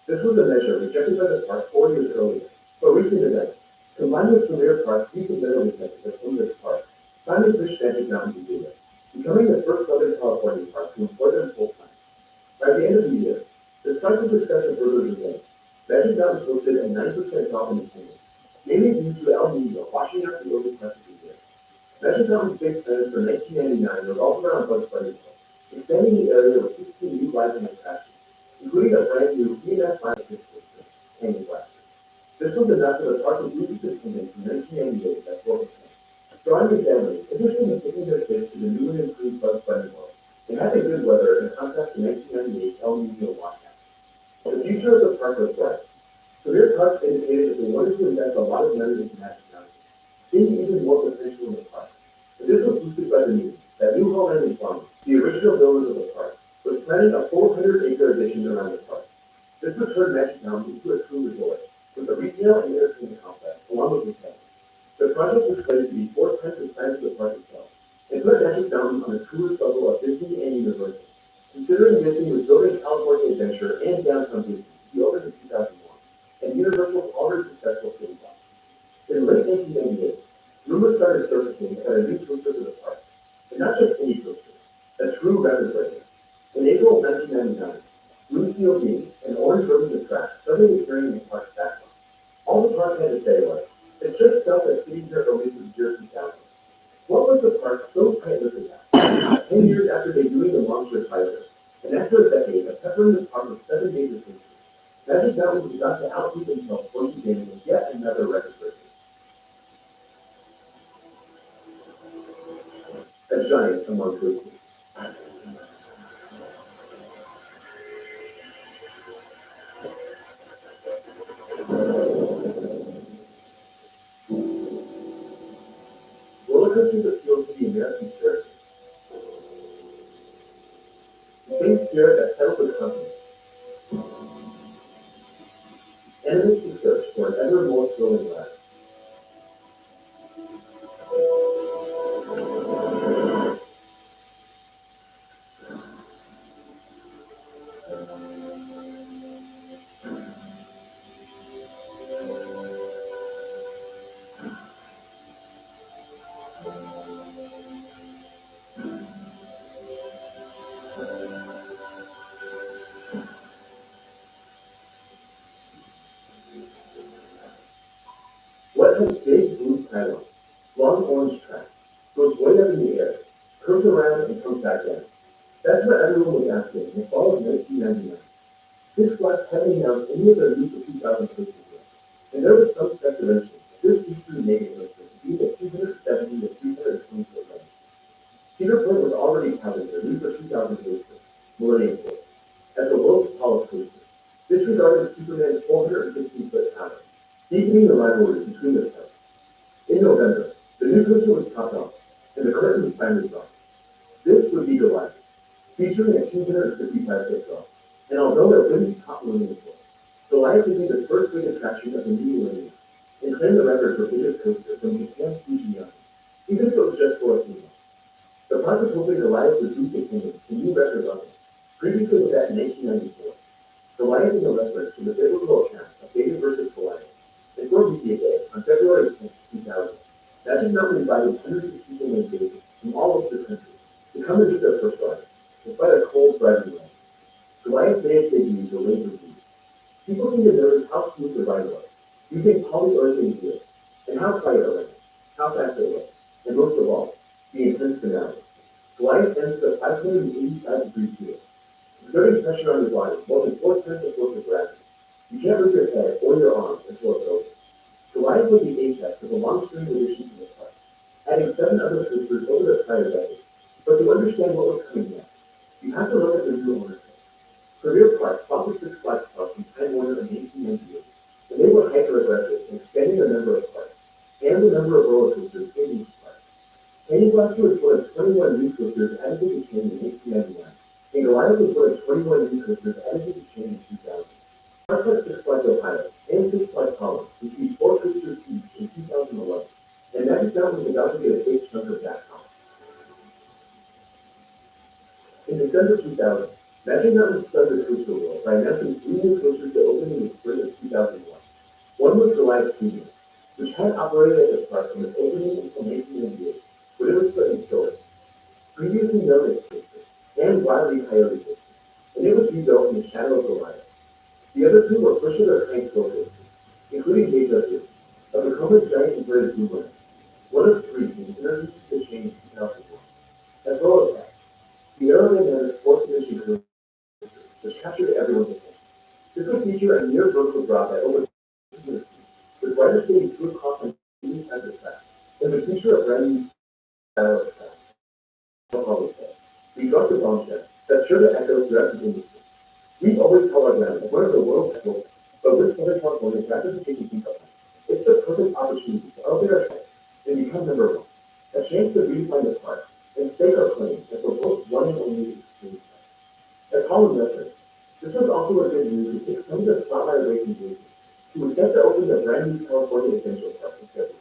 This was a measure rejected by the park 4 years earlier, but recent events, combined with Premier Park's use of metal detectors at Homewood Park, finally pushed Magic Mountain to do it, becoming the first Southern California park to employ them full-time. By the end of the year, despite the success of Burgers and Games, Magic Mountain posted a 9% drop in attendance, mainly due to El Nino washing out the early part of the year. Magic Mountain's big plans for 1999 revolved around Bugs Bunny World, expanding the area with 16 new rides and attractions, including a brand new EMS Final System, Canyon Blaster. This was enough for the park to boost its attendance in 1998 by 4%. Drawing in families interested in taking their kids to the new and improved Bugs Bunny World, and having good weather in contrast to 1998 El Nino washout. The future of the park was bright. Premier Parks indicated that they wanted to invest a lot of money into Magic Mountain, seeing even more potential in the park. And this was boosted by the news that New Holland Farms, the original builders of the park, was planning a 400-acre addition around the park. This would turn Magic Mountain into a true resort, with a retail and entertainment complex, along with hotels. The project was slated to be 4 times the size of the park itself, and put Magic Mountain on the truest level of Disney and Universal, considering Disney was building California Adventure and Downtown Disney to be opened in 2001, and Universal's already successful theme park. In late 1998, rumors started surfacing about a new coaster for the park, and not just any coaster, a true record breaker. In April 1999, Blue Steel Beam, an orange version of track, started appearing in the park's background. All the park had to say was, "It's just stuff that's sitting here only from year 2000." What was the park so tight-lipped about? 10 years after debuting the Monster Tiger, and after a decade of peppering the park with 7 days of features, Magic Mountain was about to outdo himself once again with yet another record breaker. A giant among coasters. Roller coasters appeal to the American spirit, the same spirit that settled the continent, animates the search for an ever more thrilling ride. What has big blue pylon, long orange track, goes way up in the air, curves around and comes back down? That's what everyone was asking in the fall of 1999. Six Flags hadn't announced any of their new for 2000 coasters yet, and there was some speculation that this history making coaster would be in the 270 to 320 foot range. Cedar Point was already touting their new for 2000 coaster, Millennium Force, as the world's tallest coaster, disregarding Superman's 415-foot tower, deepening the rivalry between the two. In November, the new coaster was topped off, and the curtains finally dropped. This would be Goliath, featuring a 255-foot drop, and although it wouldn't top Millennium Force, Goliath would be the first big attraction of the new millennium, and claim the record for biggest coaster from Japan's Fujiyama, even if it was just for a few months. The park was hoping Goliath would boost attendance to new record levels, previously set in 1994. Goliath and the Leopards from the biblical account of David versus Goliath, and for Media Day on February 10, 2000, Magic Mountain invited hundreds of people named David from all over the country to come and do their first ride, despite a cold, driving rain. Goliath made its debut to rave reviews. People seemed to notice how smooth the ride was, using polyurethane gear, and how quiet it ran, how fast it was, and most of all, the intense finale. Goliath ends the 585-degree field. exerting pressure on your body more than 4 times the force of gravity. You can't move your head or your arms until it's over. Goliath was the apex of a long string of additions to the park, adding 7 other coasters over the prior decade. But to understand what was coming next, you have to look at the new ownership. Premier Park bought the Six Flags Park from Time Warner in 1898, and they were hyper-aggressive in expanding the number of parks and the number of roller coasters in each park. Canyon Blaster was one of 21 new coasters added to the chain in 1899, and Goliath was one of 21 new coasters added to the chain in 2000. Parks like Six Flags Ohio and Six Flags Holland received 4 coasters each in 2011, and Magic Mountain was about to get a big chunk of that count. In December 2000, Magic Mountain stunned the coaster world by announcing 3 new coasters to open in the spring of 2001. One was Goliath Studios, which had operated at the park from its opening until 1998, when it was put in storage. Previously known as Coaster, and Wild E. Coyote Coaster, and it was rebuilt in the shadow of Goliath. The other 2 were Pusher or Crank Roller Coasters, including Deja Vu, a Vekoma giant inverted boomerang, one of 3 being introduced to the chain in 2001, as well as that, the aerodynamic sports edition coaster, which captured everyone's attention. This would feature a near vertical drop at over 200 feet, with riders getting through across on either side of the track, and would feature a brand new style of track. Always said, we dropped a bombshell that's sure to echo throughout the industry. We've always held our ground as one of the world's best locals, but with Southern California rapidly taking things up, it's the perfect opportunity to elevate our strength and become number one. A chance to redefine the park and stake our claim as the world's one and only extreme park. As Holland mentioned, this was also a good move to take some of the spotlight away from Disney, who was set to open the brand new California Adventure Park in February.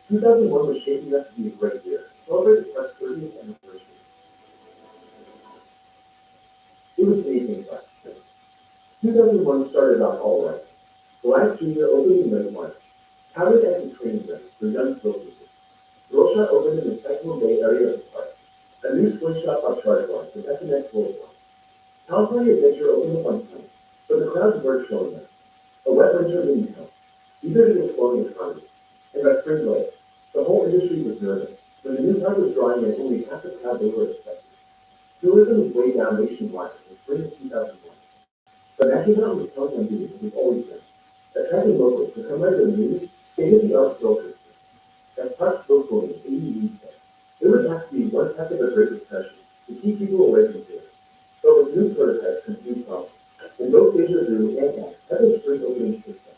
2001 was shaping up to be a great year, to celebrate the park's 30th anniversary. It was amazing park. 2001 started off all right. Goliath Jr. opened in late March, touted as a training ground for young thrill seekers. Girl Shot opened in the Cyclone Bay area of the park, a new swing shop on Charge Line from FNX Boulevard. California Adventure opened up on time, but the crowds weren't showing up. A wet winter didn't help, either did a slowing economy. And by spring break, the whole industry was nervous when the new park was drawing in only half the crowd they were expecting. Tourism was way down nationwide in spring of 2001. But Magic Mountain was telling on duty as we've always been, attracting locals to come by their new, state-of-the-art thrill coaster. As park spokeswoman Amy Reed said, it would have to be one heck of a great impression to keep people away from theater. But with new prototypes comes new problems, and both Deja Vu and Act have been spring openings since then.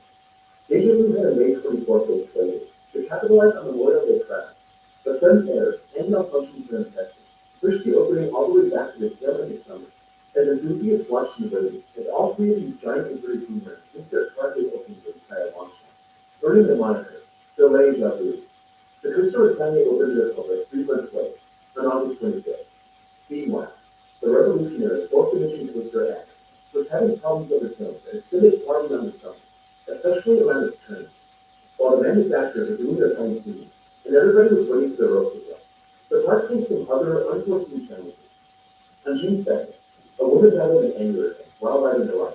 Deja Vu had a May 24th date slated to capitalize on the loyal crowd, but sudden errors and malfunctions during testing pushed the opening all the way back to the tail end of summer. As enthusiasts watched in waiting, as all 3 of these giant inverted boomerangs missed their target opening for the entire launch time, earning the moniker Deja Vu. The coaster was finally opened to the public 3 months late, on August 25th. Meanwhile, the revolutionary fourth edition coaster X was having problems of its own and extended party on the summer, especially around its turns, while the manufacturers were doing their fine tuning, and everybody was waiting for the ropes to go. The park faced some other unforeseen challenges. On June 2nd, a woman died of an aneurysm while riding the ride.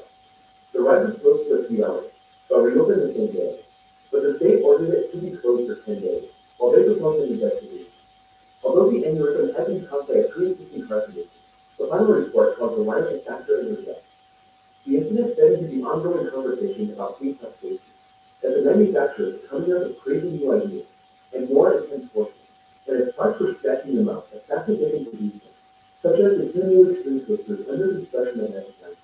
The ride was closed for 3 hours, but reopened the same day. But the state ordered it to be closed for 10 days, while they proposed an investigation. Although the aneurysm had been caused by a pre-existing heart condition, the final report called the line a factor in her death. The incident fed into the ongoing conversation about theme park safety, as the manufacturers were coming up with crazy new ideas and more intense forces, and as parks were stacking them up as fast as they could produce them, such as the 2 new extreme coasters under construction at Magic Mountain.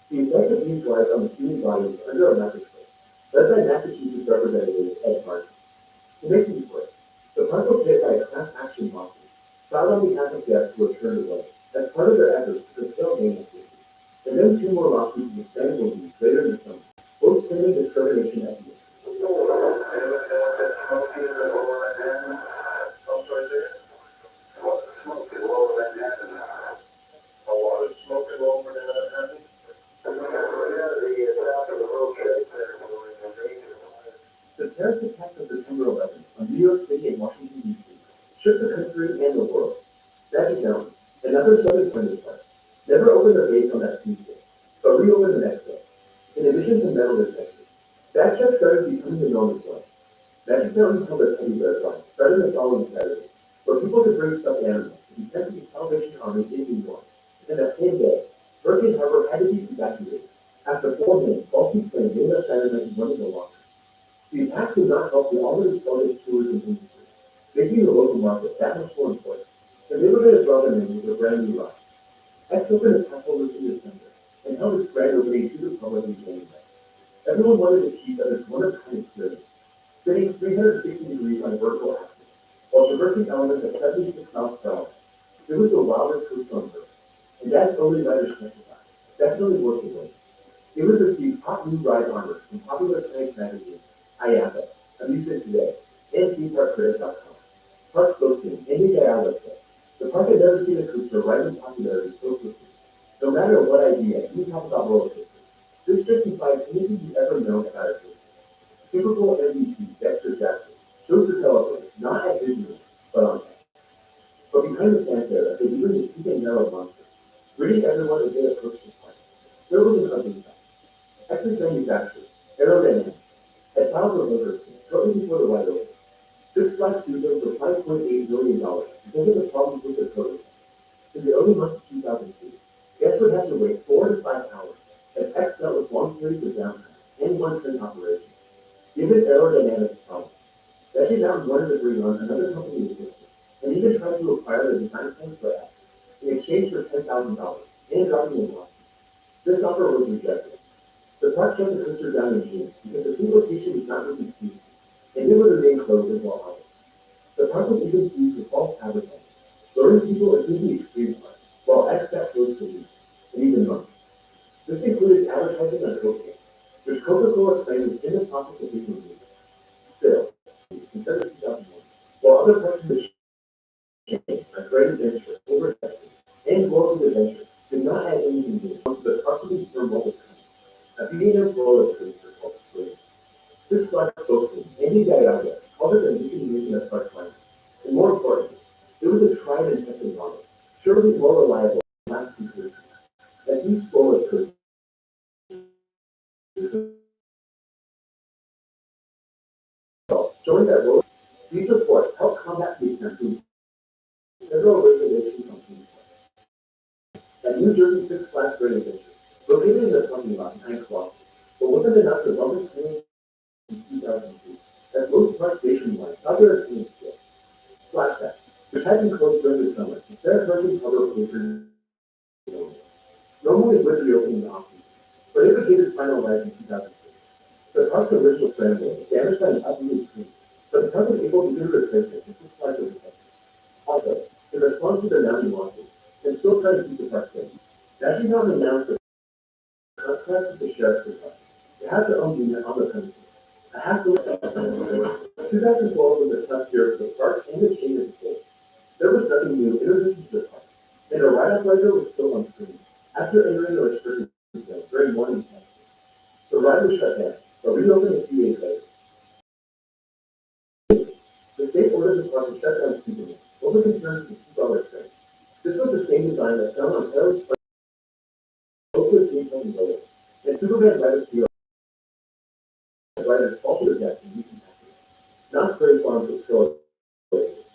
The effect of these rides on the human body was under a microscope, led by Massachusetts Representative Ed Markey. To make things worse, the park was hit by a class action lawsuit filed on behalf of guests who were turned away as part of their efforts to curtail game activity. And then 2 more lawsuits were standing released later in the summer, both claiming discrimination at the end. The terrorist attacks of September 11th on New York City and Washington, D.C. shook the country and the world. Magic Mountain, another Southern Friendly Park, never opened their gates on that Tuesday, but reopened the next day. In addition to metal detectors, back checks started becoming the norm as well. Magic Mountain held a teddy bear run starting the following Saturday, where people could bring stuffed animals to be sent to the Salvation Army in New York. And that same day, Hurricane Harbor had to be evacuated after 4 minutes faulty plane made up dynamite running along. The attack did not help the already sluggish tourism industry, making the local market that much more important. The neighborhood of Rotherham was a brand new rock. X opened its headquarters in December and held its grand opening to the public in January. Everyone wanted a piece of this one-of-a-kind experience, spinning 360 degrees on a vertical axis, while traversing elements at 76 miles per hour. It was the wildest coaster on Earth, and as early writers testified, definitely worth the wait. It would receive top new ride honors from popular science magazine, IAPA, Amusement Today, and ThemeParkCritics.com. Park spokesman Andy Diallo said, "The park had never seen a coaster rise in popularity so quickly. No matter what idea you talk about roller coasters, this justifies anything you've ever known about a coaster." Super Bowl MVP Dexter Jackson chose to celebrate, not at Disney, but on X. But behind the fanfare of the even pink and yellow monster, greeting everyone as they approached the park, there was an ugly sight. X's manufacturer, Aerodynamics, had filed for bankruptcy shortly before the ride opened. Six Flags sued them for $5.8 million because of the problems with their prototype. In the early months of 2002, guests would have to wait 4 to 5 hours as X dealt with long periods of downtime and one-train operation. Given Aerodynamics' problems, Reggie Mountain wanted to bring on another company in business and even tried to acquire the design plans for X in exchange for $10,000 and dropping a lawsuit. This offer was rejected. The park shut the coaster down in June because the sea location was not really suitable, and it would remain closed until August. The park was even sued for false advertising, luring people into the extreme park, while X sat closed for weeks, and even months. This included advertising on cocaine, which Coca-Cola claimed was in the process of being removed. Still, in February 2001, while other parts of the chain, like Great Adventure, Overdrive, and World of Adventure, did not add anything new to the property term what was coming. A beating of roller coaster called Spring. This Flags spokesman, Andy Diallo, called it a missing link in the park line. And more importantly, it was a tried and tested model, surely more reliable than last two coasters. As these roller coasters showing that roller, these reports help combat the attempt to federal regulations on theme parks. At New Jersey Six Flags Great Adventure, located in the parking lot behind Colossus, but wasn't enough to run claims in 2002, as most parks nationwide saw their attendance slip. Flashback, which had been closed during the summer, instead of Hurricane Harbor opened normally would reopen in the off-season, but it became its final rise in 2006. The park's original scramble was damaged by an uprooted tree, but the park was able to replace it and Six Flags was affected. Also, in response to the Mountain lawsuit, and still trying to keep the park safe, Magic Mountain announced a contract with the sheriff's department to have their own unit on the premises. A half million dollars. 2012 was a tough year for the park and the chain as a whole. There was nothing new introduced to the park, and a write-up writer was still on screen after entering a restricted zone during morning testing. The ride was shut down, but reopened a few days later. The state ordered the park to shut down Superman over concerns with $2 strength. This was the same design that found on Paris Oakwood Greenpoint Road, and Superman writers feel writers fall to their deaths in recent accidents. Not Prairie Farms was still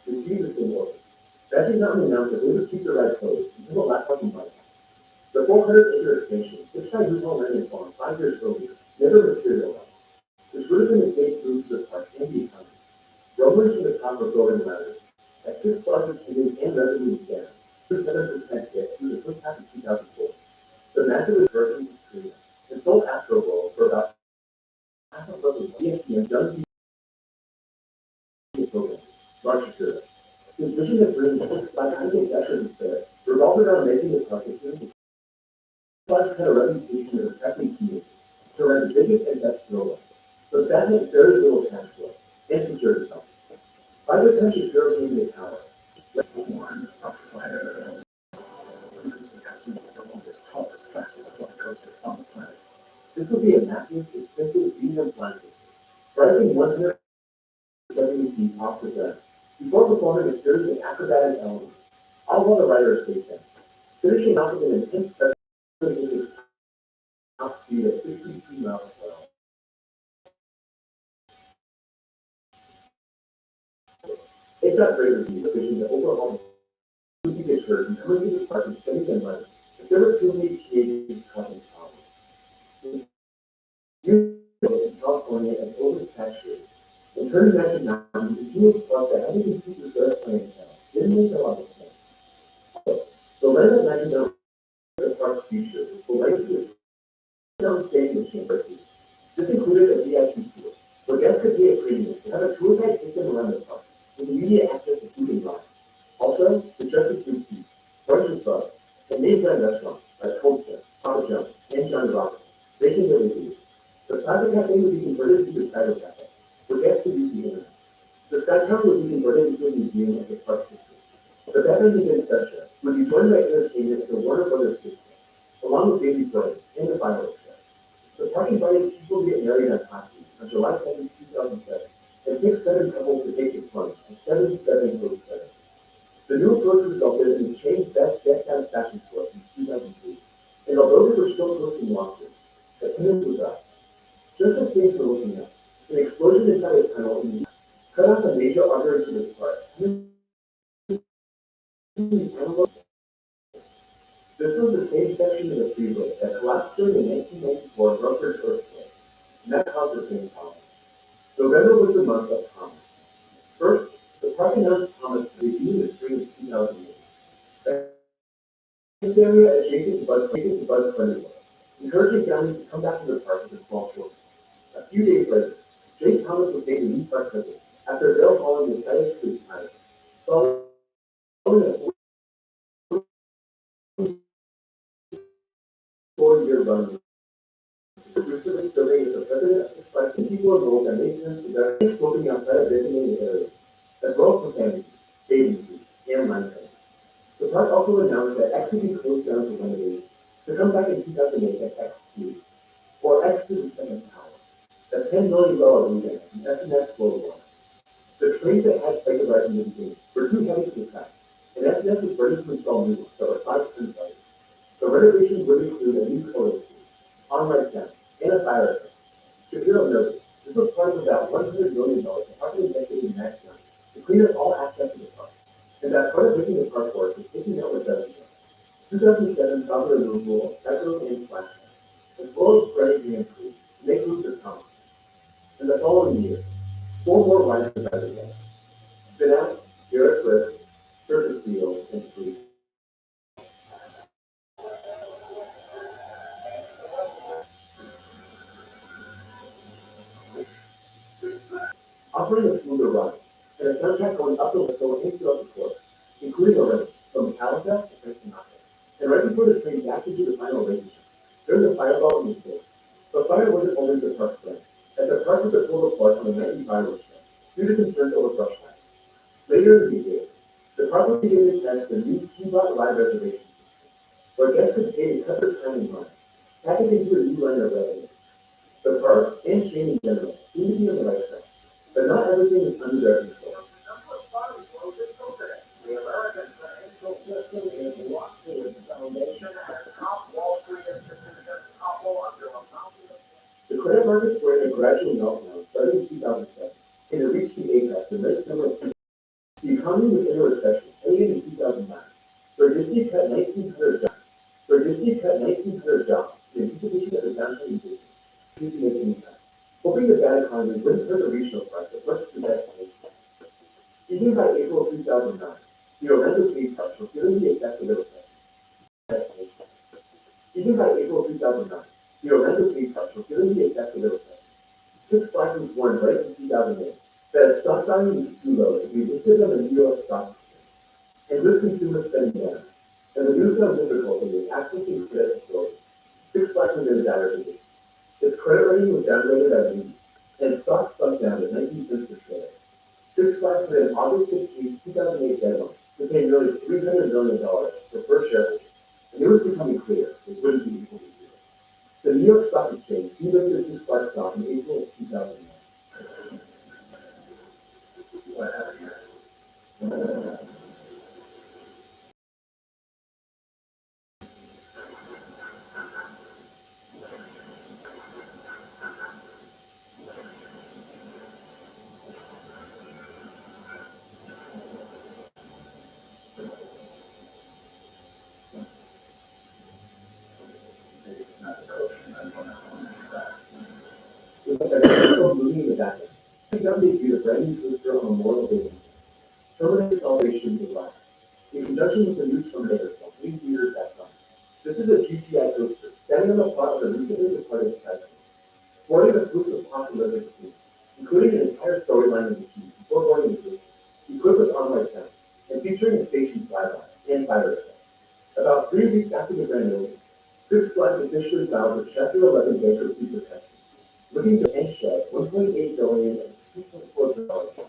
received the same order. Magic Mountain announced that they would keep the ride closed until the last parking bypass. The 400-acre expansion, which by Utah Land and Farm 5 years earlier, never materialized, which would have been a big boon to the park and the economy. Rumblings from the top were going louder, as Six Flags students and revenues down, 7% hit through the first half of 2004. The massive version was Korea, and sold Astro World for about half of what was ESPN's young TV program, Mark Shapiro. His vision of bringing Six Flags to the Veterans Fair revolved around making the park a Flags had a reputation of attracting teenagers to rent the biggest and best thrill rides, but that meant very little cash flow and security costs. By the time Shapiro came to power, one of fire is the longest, tallest, fastest roller coaster on the planet. This will be a massive, expensive medium flying coaster, rising 170 feet off the ground, before performing a series of acrobatic elements, all while the rider stays down, finishing off with an intense top speed of 62 miles per hour. It got great reviews, pushing to overhaul the ticket church and coming to the park and spending their money There were too many Canadians causing problems. In California and over Texas. In turning back to mountains, the Jewish thought that having to keep the earth clientele didn't make a lot of sense. The land that mentioned the park's future will likely downstairs in University. This included a VIP tour, where guests could pay a premium to have a tour guide take them around the park, with immediate access to food and wine. Also, the Justice Food Feast, brunch and club, and name brand restaurants like Cold Stone, Papa John's, and Johnny Rockets, making their reviews. The Plaza Cafe would be converted into a cyber cafe, where guests could use the internet. The Sky Tower would be converted into a museum of the park's history. The Batman Begins Session would be joined by entertainment at the Warner Brothers Studios, along with Baby Bird and the fireworks show. The park invited people to get married on Hot Seat on July 2nd, 2007, and picked 7 couples to take the plunge at 7707. The new approach resulted in the changed Best Guest Satisfaction score since 2002, and although they were still posting lawsuits, attendance was up. Just as things were looking up, an explosion inside a tunnel in the cut off a major artery to the park. This was the same section of the freeway that collapsed during the 1994 Rutgers earthquake, and that caused the same problem. November was the month of Thomas. First, the park announced Thomas to review the spring of 2008. This area adjacent to Bud Friendly World, encouraging families to come back to the park with small children. A few days later, Jake Thomas was named the new park president after Bill Holland decided to retire. Following a 4-year run, recently serving as the president of Six Flags, people enrolled in maintenance and smoking outside of designated areas, as well as profanity, bathing suits, and mindset. The park also announced that X would be closed down for renovation to come back in 2008 as X2, or X to the second power. A $10 million revamp from SNS Global. The trains that had Spectre in the beginning were too heavy for the track, and SNS was ready to install new ones that were 5 tons lighter. The renovations would include a new color scheme, on-ride sound, and a fire exit. Shapiro noted, this was part of about $100 million the park had invested in Max Young to clean up all aspects of the park, and that part of making the park work was taking out reduction. 2007 saw the removal of Cyclone and Flashback, as well as Freddie Grand Prix, to make room for Thomas. In the following year, 4 more riders were added again. Spin Out, Garrett Frisk, Circus Wheel, and Free. Offering a smoother ride, and a soundtrack going up the whistle and throughout the course, including a range from Metallica to Frank Sinatra. And right before the train dashed into the final range, there was a fireball in the field. The fire wasn't only the park's friend, as the park was pulled apart on the nightly fireworks show due to concerns over brush fire. Later in the year, the park would begin to test the new T-Bot live reservation system, where guests could pay to cut their time in line, package into a new line of revenue. The park and chain in general seem to be on the right track, but not everything is under their control. The credit markets were in a gradual meltdown starting in 2007, and it reached the apex in late summer. The economy was in a recession heading into 2009. So Disney cut 1,900 jobs. In anticipation of the downturn in business, due to making cuts. Hoping the bad economy wouldn't hurt the regional park as much as the destination. Even by April 2009, the Orlando theme parks were feeling the effects of the recession. Even by April 2009, the Orlando theme parks were feeling the effects of the recession. Six Flags was warned right in 2008 that its stock value was too low to be listed on the New York Stock Exchange, and with consumer spending down, and the newfound difficulty with accessing credit facilities, Six Flags was in a dire condition. Its credit rating was downgraded by Moody's, and its stock sunk down to 19 cents per share. Six Flags had an August 15, 2008 deadline to pay nearly $300 million for first shareholders, and it was becoming clear it wouldn't be able to do it. The New York Stock Exchange delisted Six Flags stock in April of 2009. What happened here? and also moving in the background. The company viewed a brand new coaster on Memorial Day. Terminator celebration was live. In conjunction with the new Terminator film, 3 theaters that summer. This is a GCI coaster, standing on the plot of the recently departed Skytrain, sporting a host of popular themes, including an entire storyline of the key before boarding the coaster, equipped with on-ride sound, and featuring a station flyby and fire effect. About 3 weeks after the grand opening, Six Flags officially filed for Chapter 11 bankruptcy protection, looking to shed $1.8 billion and $2.4 billion.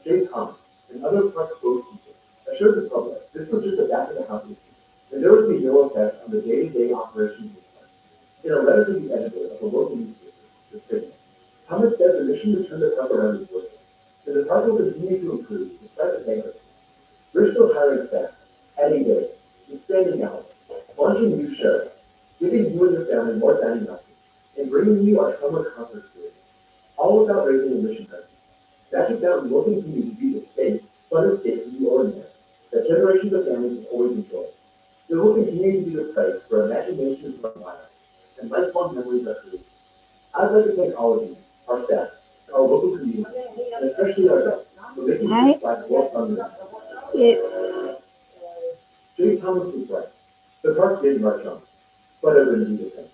Jay Thomas and other park spokespeople assured the public this was just a back-of-the-house issue, and there would be no effect on the day-to-day operations of the park. In a letter to the editor of a local newspaper, The Signal, Thomas said the mission to turn the park around is working, and the park will continue to improve despite the bankruptcy. We're still hiring staff, adding days, expanding hours, launching new shows, giving you and your family more dining options, and bringing you our summer concert series, all without raising admission prices. Magic Mountain will continue to be the safe, fun escape from the ordinary that generations of families have always enjoyed. It will continue to be the place where imaginations run wild and lifelong memories are created. I'd like to thank all of you, our staff, our local community, and especially our guests for making Six Flags more fun than ever. Yeah. Jay Thomas was right. The park did march on, but it wouldn't be the same.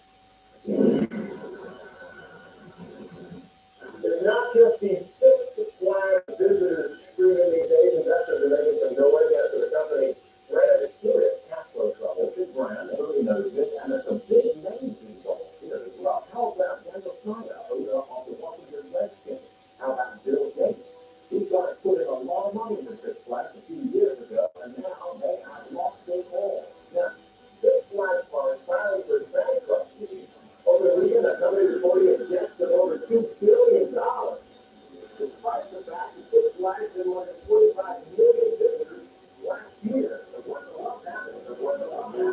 It's not just these Six Flags visitors screaming these days. Investors are making some noise after the company ran into serious cash flow trouble. Big brand, everybody knows this, and there's some big names involved here as well. How about Daniel Snyder, who's on the Washington Redskins? How about Bill Gates? These guys put in a lot of money into Six Flags a few years ago, and now they have lost it all. Now, Six Flags are filing for bankruptcy. Over the weekend, a company reporting a debt of over $2 billion. Despite the fact that Six Flags had more than 45 million visitors last year. So what the hell happened? So what the hell happened?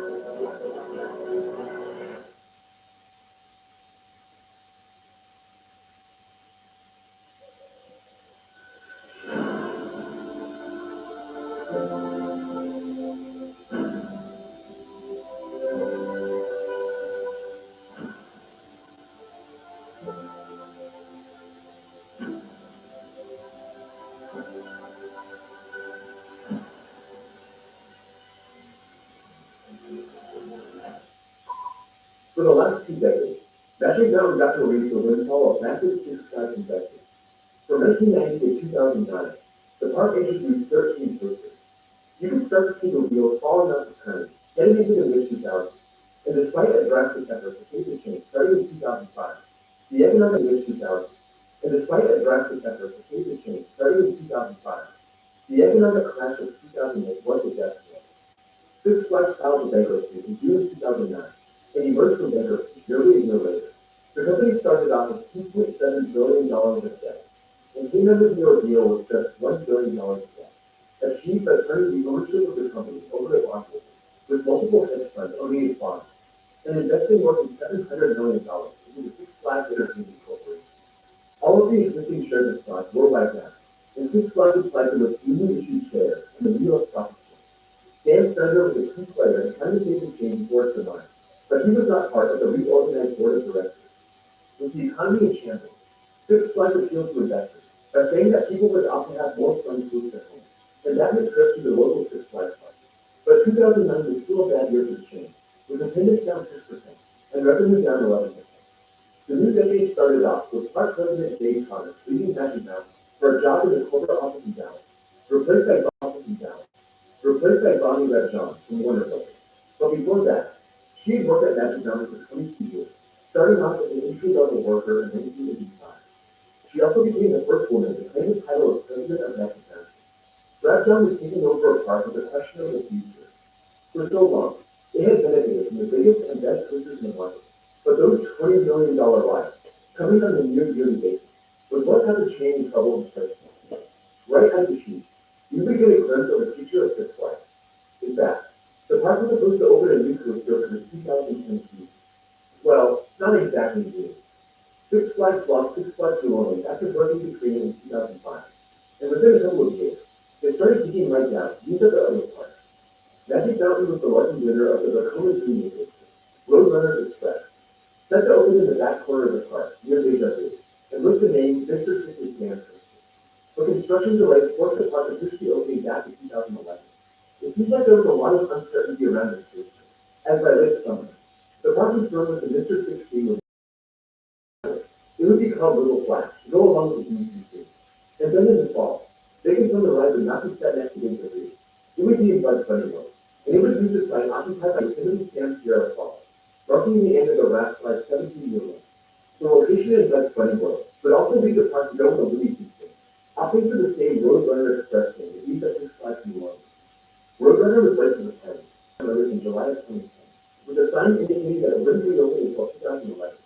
For the last 2 decades, Magic Mountain got to reap the windfall of massive Six Flags investment. From 1990 to 2009, the park introduced 13 coasters. You could start to see the wheels falling off the turn, heading into the mid-2000s. And despite a drastic effort to save the chain starting in 2005, the economic mid-2000s, and despite a drastic effort to save the chain starting in 2005, the economic crash of 2008 was a death blow. Six Flags filed for bankruptcy in June 2009 and emerged from bankruptcy nearly a year later. The company started off with $2.7 billion of debt and came under the ordeal with just $1 billion of debt, achieved by turning the ownership of the company over to bondholders, with multiple hedge funds owning its bonds, and investing more than $700 million into the Six Flags Entertainment Corporation. All of the existing shares of stock were wiped out, and Six Flags applied for its newly issued shares in the New York Stock Exchange. Dan Snyder was a key player in trying to save the change before its demise, but he was not part of the reorganized board of directors. With the economy in shambles, Six Flags appealed to investors by saying that people would opt to have more fun foods at home, and that meant trips to the local Six Flags park. But 2009 was still a bad year for the chain, with attendance down 6% and revenue down 11%. The new decade started off with Park President Dave Thomas leaving Magic Mountain for a job in the corporate office in Dallas, replaced by Bonnie Red John from Warner Brothers. But before that, she had worked at Magic Mountain for 22 years, starting off as an entry-level worker in 1985. She also became the first woman to claim the title of President of Magic Mountain. Red John was taking over a park with a questionable future. For so long, it had benefited from the biggest and best coasters in the market, but those $20 million rides, coming on a near-yearly basis, was what got the chain in trouble in the first place. Right at the sheet, you could get a glimpse of the future of Six Flags. In fact, the park was supposed to open a new coaster for the 2010 season. Well, not exactly new. Six Flags lost Six Flags New Orleans after breaking the training in 2005, and within a couple of years, they started taking rides out used at the other parks. Magic Mountain was the lucky winner of the Vekoma Junior Coaster, Roadrunners Express, set to open in the back corner of the park, near Deja Vu. and with the name Mr. Six's Dam Coaster. But construction delays forced the park to push the opening back to 2011. It seems like there was a lot of uncertainty around this future, as by late summer, the park was run with the Mr. Six theme. It would be called Little Flash, to go along with the DCC. And then in the fall, vacant from the ride would not be set next to Winter View. It would be in Bud Funny World, and it would be the site occupied by Yosemite Sam Sierra Falls, marking the end of the raft slide's 17-year run. The location in Bud Funny World would also be the park to go on the Looney Tunes thing, opting for the same Roadrunner Express thing that used at Six Flags New Orleans. Roadrunner was late to the party, noticed in July of 2010, with a sign indicating that it wouldn't reopen until 2011.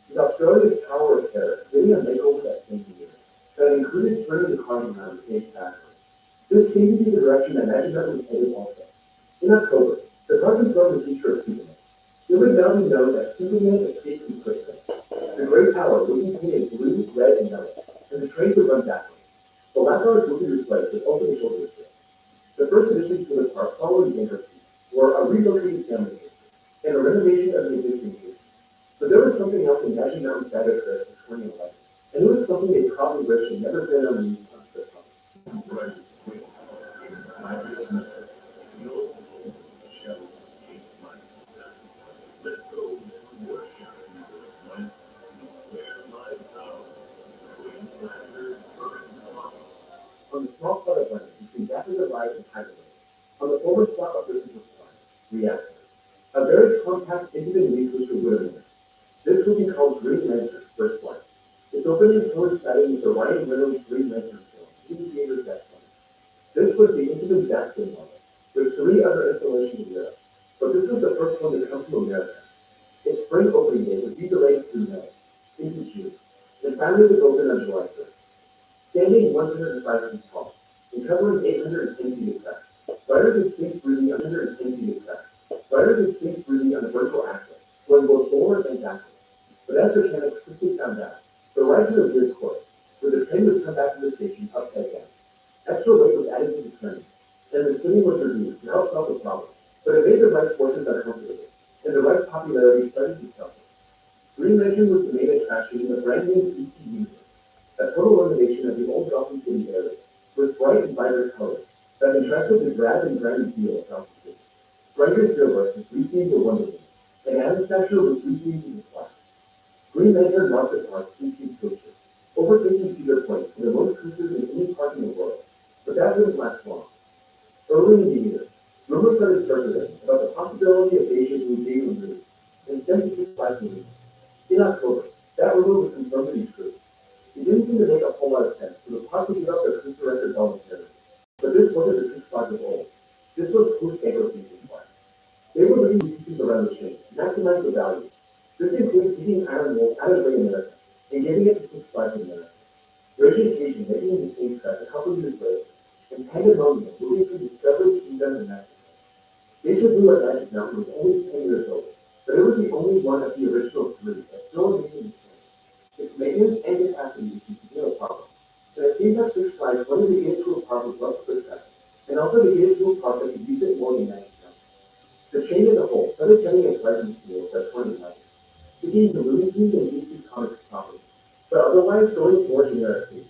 With Australia's Tower of Terror getting a makeover that same year, that included turning the car around and face backwards. This seemed to be the direction that Magic Mountain was headed also. In October, the park unveiled the feature of Superman. It would now be known as Superman Escape from Krypton. The Great Tower would be painted blue, red, and yellow, and the trains would run backwards. The Lapdog would be replaced with open shoulder trails. The first additions to the park following bankruptcy were a relocated family station and a renovation of the existing station. But there was something else in Magic Mountain's bad occurrence in 2011, and it was something they probably wish had never been unleashed on the public. On the small plot of land between Daffodil Ride and Highway, on the former spot of the Superstar, Reactor, a very compact, intimate leaf coaster would emerge. This will be called Green Lantern First Flight. Its opening coincided with the Ryan Reynolds Green Lantern film, in theaters that summer. This was the intimate Zaxxon model, with 3 other installations in Europe, but this was the first one to come to America. Its spring opening date would be delayed through May, into June, and finally would open on July 1st. Standing 105 feet tall, and covering 810 feet of track, riders extinct breathing 110 feet of track. Riders extinct breathing on a vertical axis, going both forward and backward. But as mechanics quickly found out, the ride had a weird course, where the train would come back to the station upside down. Extra weight was added to the train, and the spinning was reduced to help solve the problem, but it made the ride's forces uncomfortable, and the ride's popularity started to suffer. Green Lantern was the main attraction in the brand new DC universe, a total renovation of the old Gotham City area, with bright and vibrant colors that contrasted the drab and grimy feel of Gotham City. Grinder's Universe was rethemed to Wonder Woman, and Anastasia was rethemed to the Flash. Green Lantern marked the park's 18th coaster, overtaking Cedar Point for the most coasters in any park in the world, but that wouldn't last long. Early in the year, rumors started circulating about the possibility of Deja Vu being removed and sent to Six Flags Movie. In October, that rumor was confirmed to be true. It didn't seem to make a whole lot of sense for the park to give up their coaster record voluntarily. But this wasn't the Six Flags of old. This was post-bankruptcy Six Flags. They were looking to pieces around the chain, maximize the value. This included keeping Iron Wolf out of Great America and giving it to Six Flags America. Raging Cajun making the same track a couple years later, and Pandemonium moving from Discovery Kingdom in Mexico. Deja Vu at Magic Mountain was only 10 years old, but it was the only one of the original 3 that still remained in the chain. Its maintenance and capacity issues became a problem, and it seems like Six Flags wanted to get into a park with less footsteps, and also to get into a park that could use it more than Magic Mountain. The chain as a whole started getting its license deals by 2011, sticking to Looney Tunes and DC Comics properties, but otherwise going more generic themes.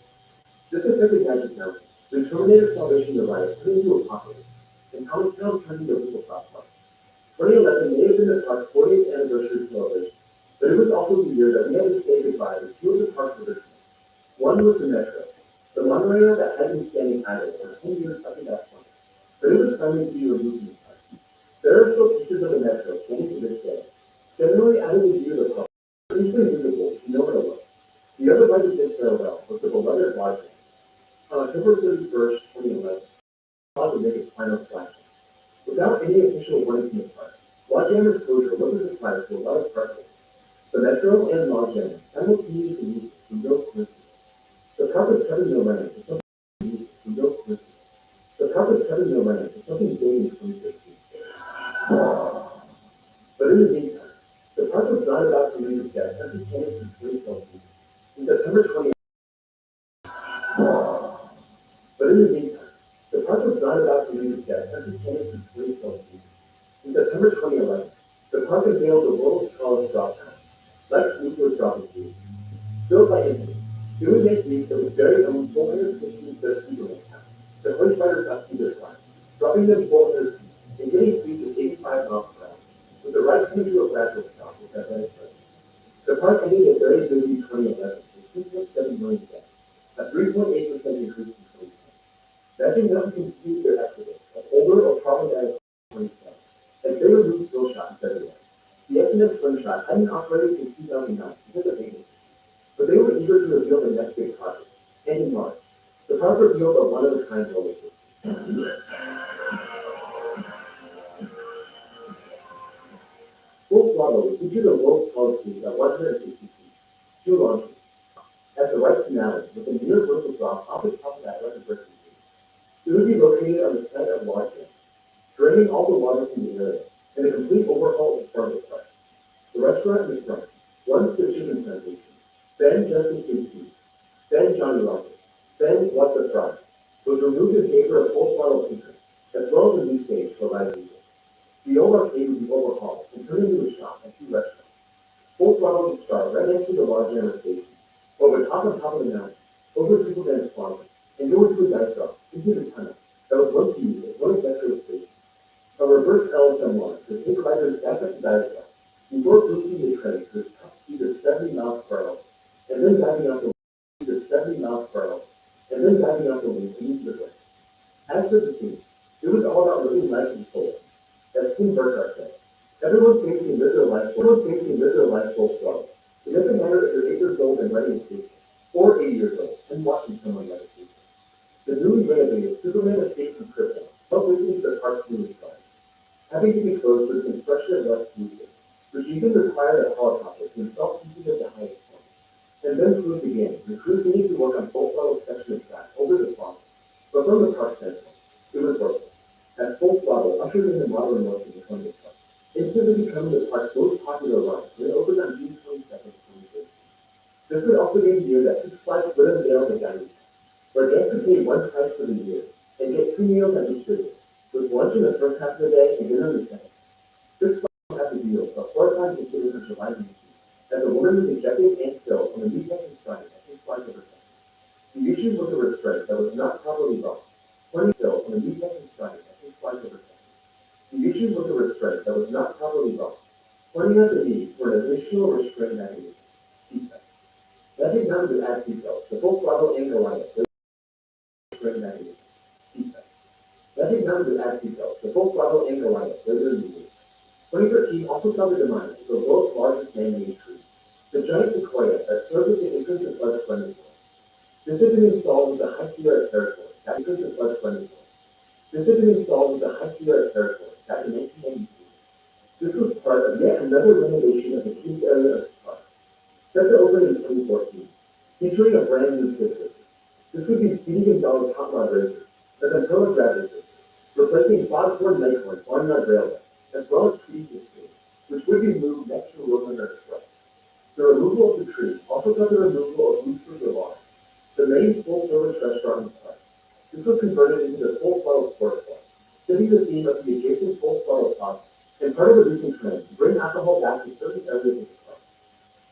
This affected Magic Mountain, when Terminator Salvation Divide turned into Apocalypse, and Thomastown turned into Whistlestop Park. 2011 may have been the park's 40th anniversary celebration, but it was also the year that we had to say goodbye to 2 of the park's originals. One was the Metro, the monorail that had been standing idle for 10 years up to that point, but it was finally to be removed from the park. There are still pieces of the Metro standing to this day, generally out of the view of the public, easily visible if you know where to look. The other ride that did farewell was the beloved Lodge Jam. On October 31st, 2011, allowed to make its final splash. Without any official warning from the park, Lodge Jammer's closure was a surprise to a lot of park holders. The Metro and Lodge Jammer simultaneously moved from no coincidence. The park was covered in the rain for something unique from no coincidence. The park was covered in the rain for something big in 2015. But in the meantime, the park was not about to leave its death empty canvas for 2012 season. In September 20, but in the meantime, the park was not about to leave its death empty canvas for 2012 season. In September 2011, the park unveiled the world's tallest drop tower, Lex Luthor Dropping Cube. Built by Anthony, Doing this means that with very own 415 foot Superman count, the Coast Riders got either side, dropping them 400 feet and getting speeds of 85 miles per hour. With the right coming to a gradual stop with Atlantic Coast. The park ended a very busy 2011 with 2.7 million guests, a 3.8% increase in 2010. Magic Mountain continued their exodus of older or problematic 2012, as they removed drill shot in February. The SNX Slingshot hadn't operated since 2009 because of maintenance, but they were eager to reveal the next big project. And in March, the park revealed a one-of-a-kind roller coaster. Full Throttle would feature the world's tallest peak at 160 feet, two launches. As the right finale, with a near vertical drop off the top of that record-breaking peak. It would be located on the site of Lodge Dam, draining all the water from the area, and a complete overhaul of part of the park. The restaurant in the front, once the Chicken Plantation, then Justin Street Food, then Johnny Rocket, then What's the Fry, was removed in favor of Full Throttle Feature, as well as a new stage for live music. The old arcade would be overhauled and turned into a shop and two restaurants. Full Throttle would start right next to the Lodge Dam station, over top on top of the mountain, over Superman's farm, and go into a dive drop into the tunnel that was once used as one of Metro's stations. A reverse LSM launch would take riders back up the dive drop before boosting the train to its top speed of 70 miles per hour, and then diving out the speed of 70 miles per hour, and then diving out the wings and into the ground. As for the team, it was all about living life in full. As Tim Burkhart said, everyone thinks they live their life full throttle. It doesn't matter if you're 8 years old and riding a skateboard, or 80 years old and watching someone ride a skateboard. The newly renovated Superman Escape from Krypton helped into the park's newest ride, having to be closed for the construction of West Tuesday, which even required a helicopter to install pieces at the highest point, and then closed again, and crews needed to work on Full Throttle section of track over the farm. But from the park standpoint, it was worth it, as Full Throttle ushered in the modern look of the 20th park, instantly becoming the park's most popular ride when it opened on June 22nd, 2013. This would also be the year that Six Flags would unveil the dining hall, where guests could pay one price for the year and get 2 meals at each visit, with lunch in the first half of the day and dinner in the second. Six Flags had to deal with a horrifying incident on July 19th, as a woman was ejected and killed on the New Texas side at Six Flags Riverside. The issue was a restraint that was not properly brought. 20 killed on the New Texas side at Six Flags Riverside. The issue was a restraint that was not properly brought, pointing out the need for an additional restraint mechanism, seatbelt. Magic Mountain would add seatbelts to Full Throttle and Goliath, restraint mechanism, seatbelt. Magic Mountain would add seatbelts to Full Throttle and Goliath later in the year. 2013 also saw the demise of the world's largest man-made tree, the giant sequoia that served as the entrance of Bud's Running Forest. This had been installed with the High Sierra Territory, that entrance of Bud's Running Forest. This had been installed with the High Sierra Territory back in 1992. This was part of yet another renovation of the Keith area of the park, set to open in 2014, featuring a brand new kids racer. This would be Speedy Gonzalez Hot Rod Racer, a Centella Gravity Racer, replacing Foghorn Leghorn Barnyard Railway, as well as Trees Escape, which would be moved next to Roadrunner Express. The removal of the tree also saw the removal of Rooster's Bar, the main full-service restaurant in the park. This was converted into the Full Throttle Sports Bar, fitting the theme of the adjacent Full Throttle plaza, and part of a recent trend to bring alcohol back to certain areas of the park.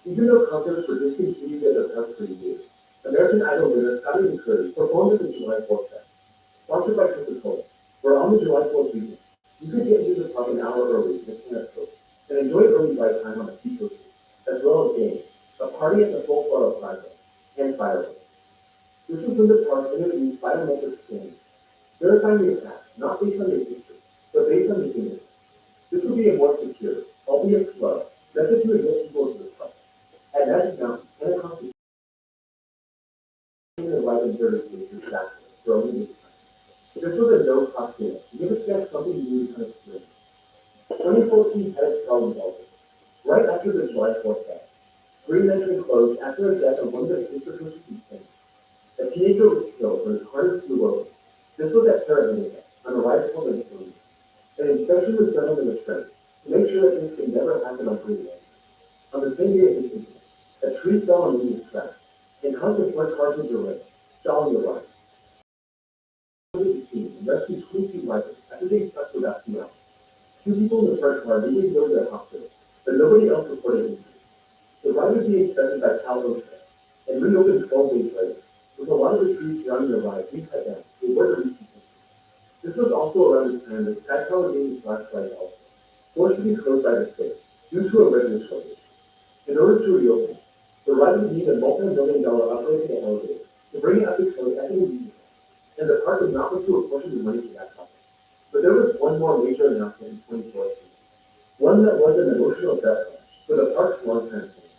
Even though concerts were discontinued at the park for years, American Idol winner Scotty McCurdy performed at the July 4th Fest, sponsored by Coca-Cola, where on the July 4th weekend, you could get into the park an hour early with a can of Coke, and enjoy early ride time on a few coasters, as well as games, a party at the Full Throttle Plaza, and fireworks. This was when the park introduced biometric scanning, verifying your path, not based on your history, but based on your fingerprints. This would be a more secure, albeit slow, method to admit people to the park. At Magic Mountain, and across the light and dirty places backwards, growing in the time. This was a no-cost deal to give its guests something new to experience. 2014 had its problems also. Right after the July 4th Fest, Green Lantern closed after a death of one of their sister coaches in Spain. A teenager was killed when his harness flew over. This was at Terra on a ride called Insulin. An inspection was done on the restraint to make sure that this could never happen on Green Lantern. On the same day of this incident, a tree fell on Lee's track and caused the front car to derail, stalling the ride. The scene and rescued 22 riders after they stuck for about 2 hours. 2 people in the front car immediately go to the hospital, but nobody else reported injury. The ride was being inspected by Cal O'Shea, and reopened 12 days later, with a lot of the trees surrounding the ride being cut down to avoid a repeat. This was also around the time that Sky Tower being slash by Delta, forced to be closed by the state due to a revenue shortage. In order to reopen, the ride would need a multi-million-dollar upgrade to the elevator to bring it up to code as it would be, and the park did not pursue a portion of the money for that project. But there was one more major announcement in 2014, one that was an emotional death punch for the park's long-term plan.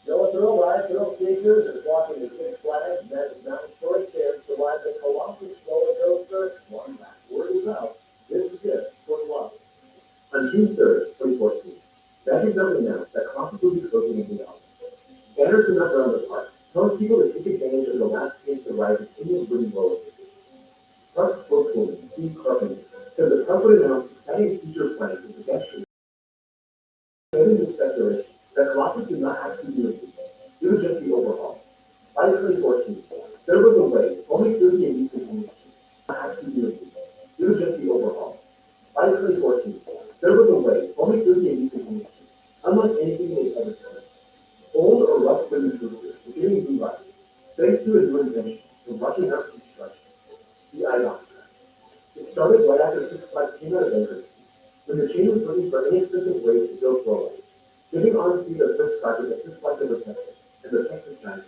No thrill ride, thrill seekers are flocking to Six Flags Magic Mountain Story Chairs to ride the Colossus roller coaster. One last word is out. This is it for Colossus. On June 3rd, 2014, Magic Mountain announced that Colossus will be closing in the August. Banners went up around the park, telling people to take advantage of the last chance to ride the Indian wooden roller coaster. Park spokeswoman Steve Carpenter said the park would announce exciting future plans with eventually getting the speculation that Colossus did not actually be removed. It would just be overhauled. By 2014, there was a way only 30 and continuation not actually be removed. It would just be overhauled. By 2014, there was a way only 30 and continuation, unlike anything they've ever seen. Old or rough wooden coasters were getting revived, thanks to a new invention from Rocky Mountain Construction, the IDOX track. It started right after Six Flags came out of bankruptcy, when the chain was looking for inexpensive ways to build flowlights, giving RMC their first project at Six Flags Over Texas and the Texas Giants,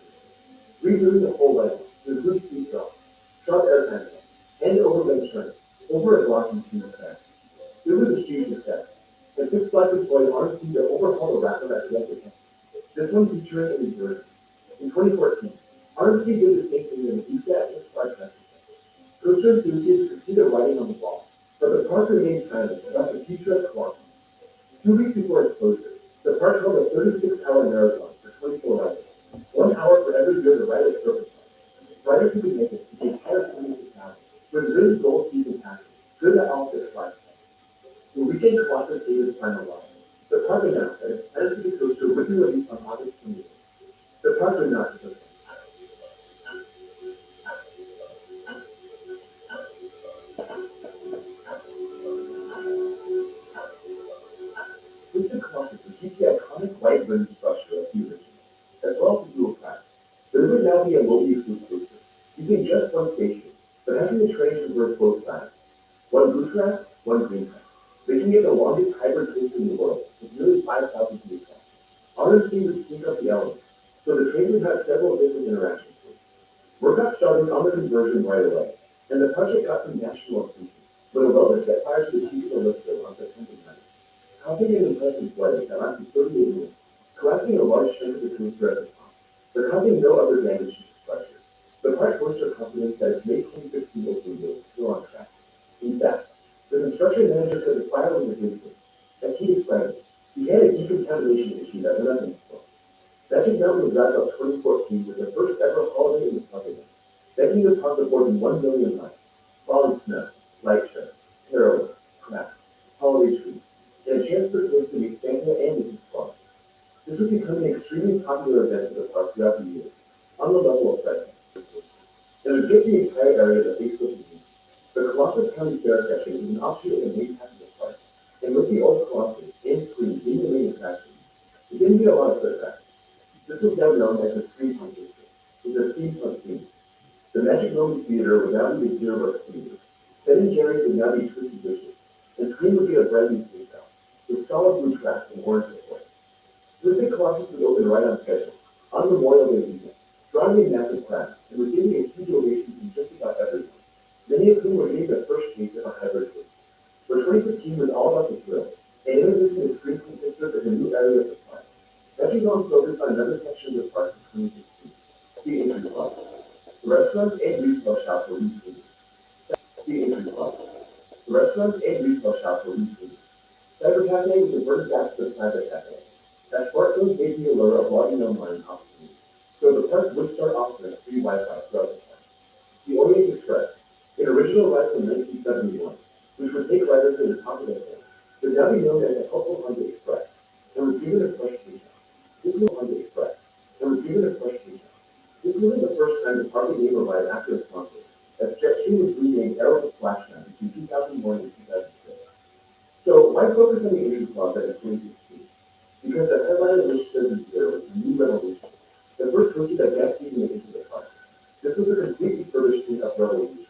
redoing the whole layout to include seat belts, sharp air handling, and overlaid trim over a glossy steel track. It was a huge success, and Six Flags employed RMC to overhaul the wrapper at the end of the this one featuring a Missouri. In 2014, RMC did the same thing in the Visa at Six Flags Mexico. Coaster enthusiasts could see the writing on the wall, but the park remained silent about the future of Quantum. 2 weeks before its closure, the park held a 36-hour marathon for 24 hours, 1 hour for every year the ride is surface. Riders who could make it to the entire 26 hours with really gold season passes, good at all Six Flags. The weekend Colossus gave its final ride. The park announced that its plans for the coaster would be released on August 28th. The park did not disappoint. With the Colossus would keep the iconic white rim structure of the original, as well as the dual track. There would now be a Mobius loop coaster, using just one station, but having the train traverse both sides. One blue track, one green track, making it the longest hybrid coaster in the world, with nearly 5,000 feet tall. RMC would sync up the elements, so the train would have several different interactions. Work got started on the conversion right away, and the project got some national attention, when a welder set fire to the peak of the lift hill on September 9th, causing an impressive blaze that lasted 38 minutes, collapsing a large chunk of the coaster at the top, but causing no other damage to the structure. The park voiced their confidence that its May 2015 opening date was still on track. In fact, the construction manager said the fire was a good thing. As he described it, he had a decontamination issue that went up in smoke. Magic Mountain was wrapped up 2014 with the first ever holiday in the park event, decking the park with more than 1 million lights, falling snow, light show, carols, crafts, holiday trees, and a chance for kids to meet Santa and Mrs. Claus. This would become an extremely popular event for the park throughout the year, on the level of Fred. It would give the entire area the Facebook name. The Colossus County Fair section is an offshoot of the main half of the park, and with the old Colossus and Scream being the main attraction, it didn't get a lot of foot this was now known as the Steampunk District, with a steampunk theme. The Magic Moments Theater would now be the Zeroworks Theater. Ben and Jerry's would now be Twisted Wishes, and Scream would be a brand new theme house, with solid blue tracks and orange support. Twisted Colossus would open right on schedule, on Memorial Day weekend, drawing in massive crowds and receiving a huge ovation from just about everyone, many of whom were getting their first taste of a hybrid twist. But 2015 was all about the thrill, and in addition to Scream District as a new area of the park. Magic Mountain focused on another section of the park in 2016, the entry plaza. The restaurants and retail shops were recreated. The entry plaza. The restaurants and retail shops were recreated. Cyber Cafe was converted back to the Plaza Cafe. As smartphones gave the allure of logging online opportunities, so the park would start offering free Wi-Fi throughout the park. The Orient Express, an original ride from 1971, which would take riders to the top of the hill, would now be known as the Hopeful Honda Express, and was given a fresh detail. This was Honda Express, and was given a fresh detail. This wasn't the first time the park gave a ride after its launch, as Jetstream was renamed Aero Splashdown between 2001 and 2006. So why focus on the entry plaza in 2016? Because the headline initiative this year was a new revolution. The first coaster that guests This was a complete refurbishment of Myrtle Beach.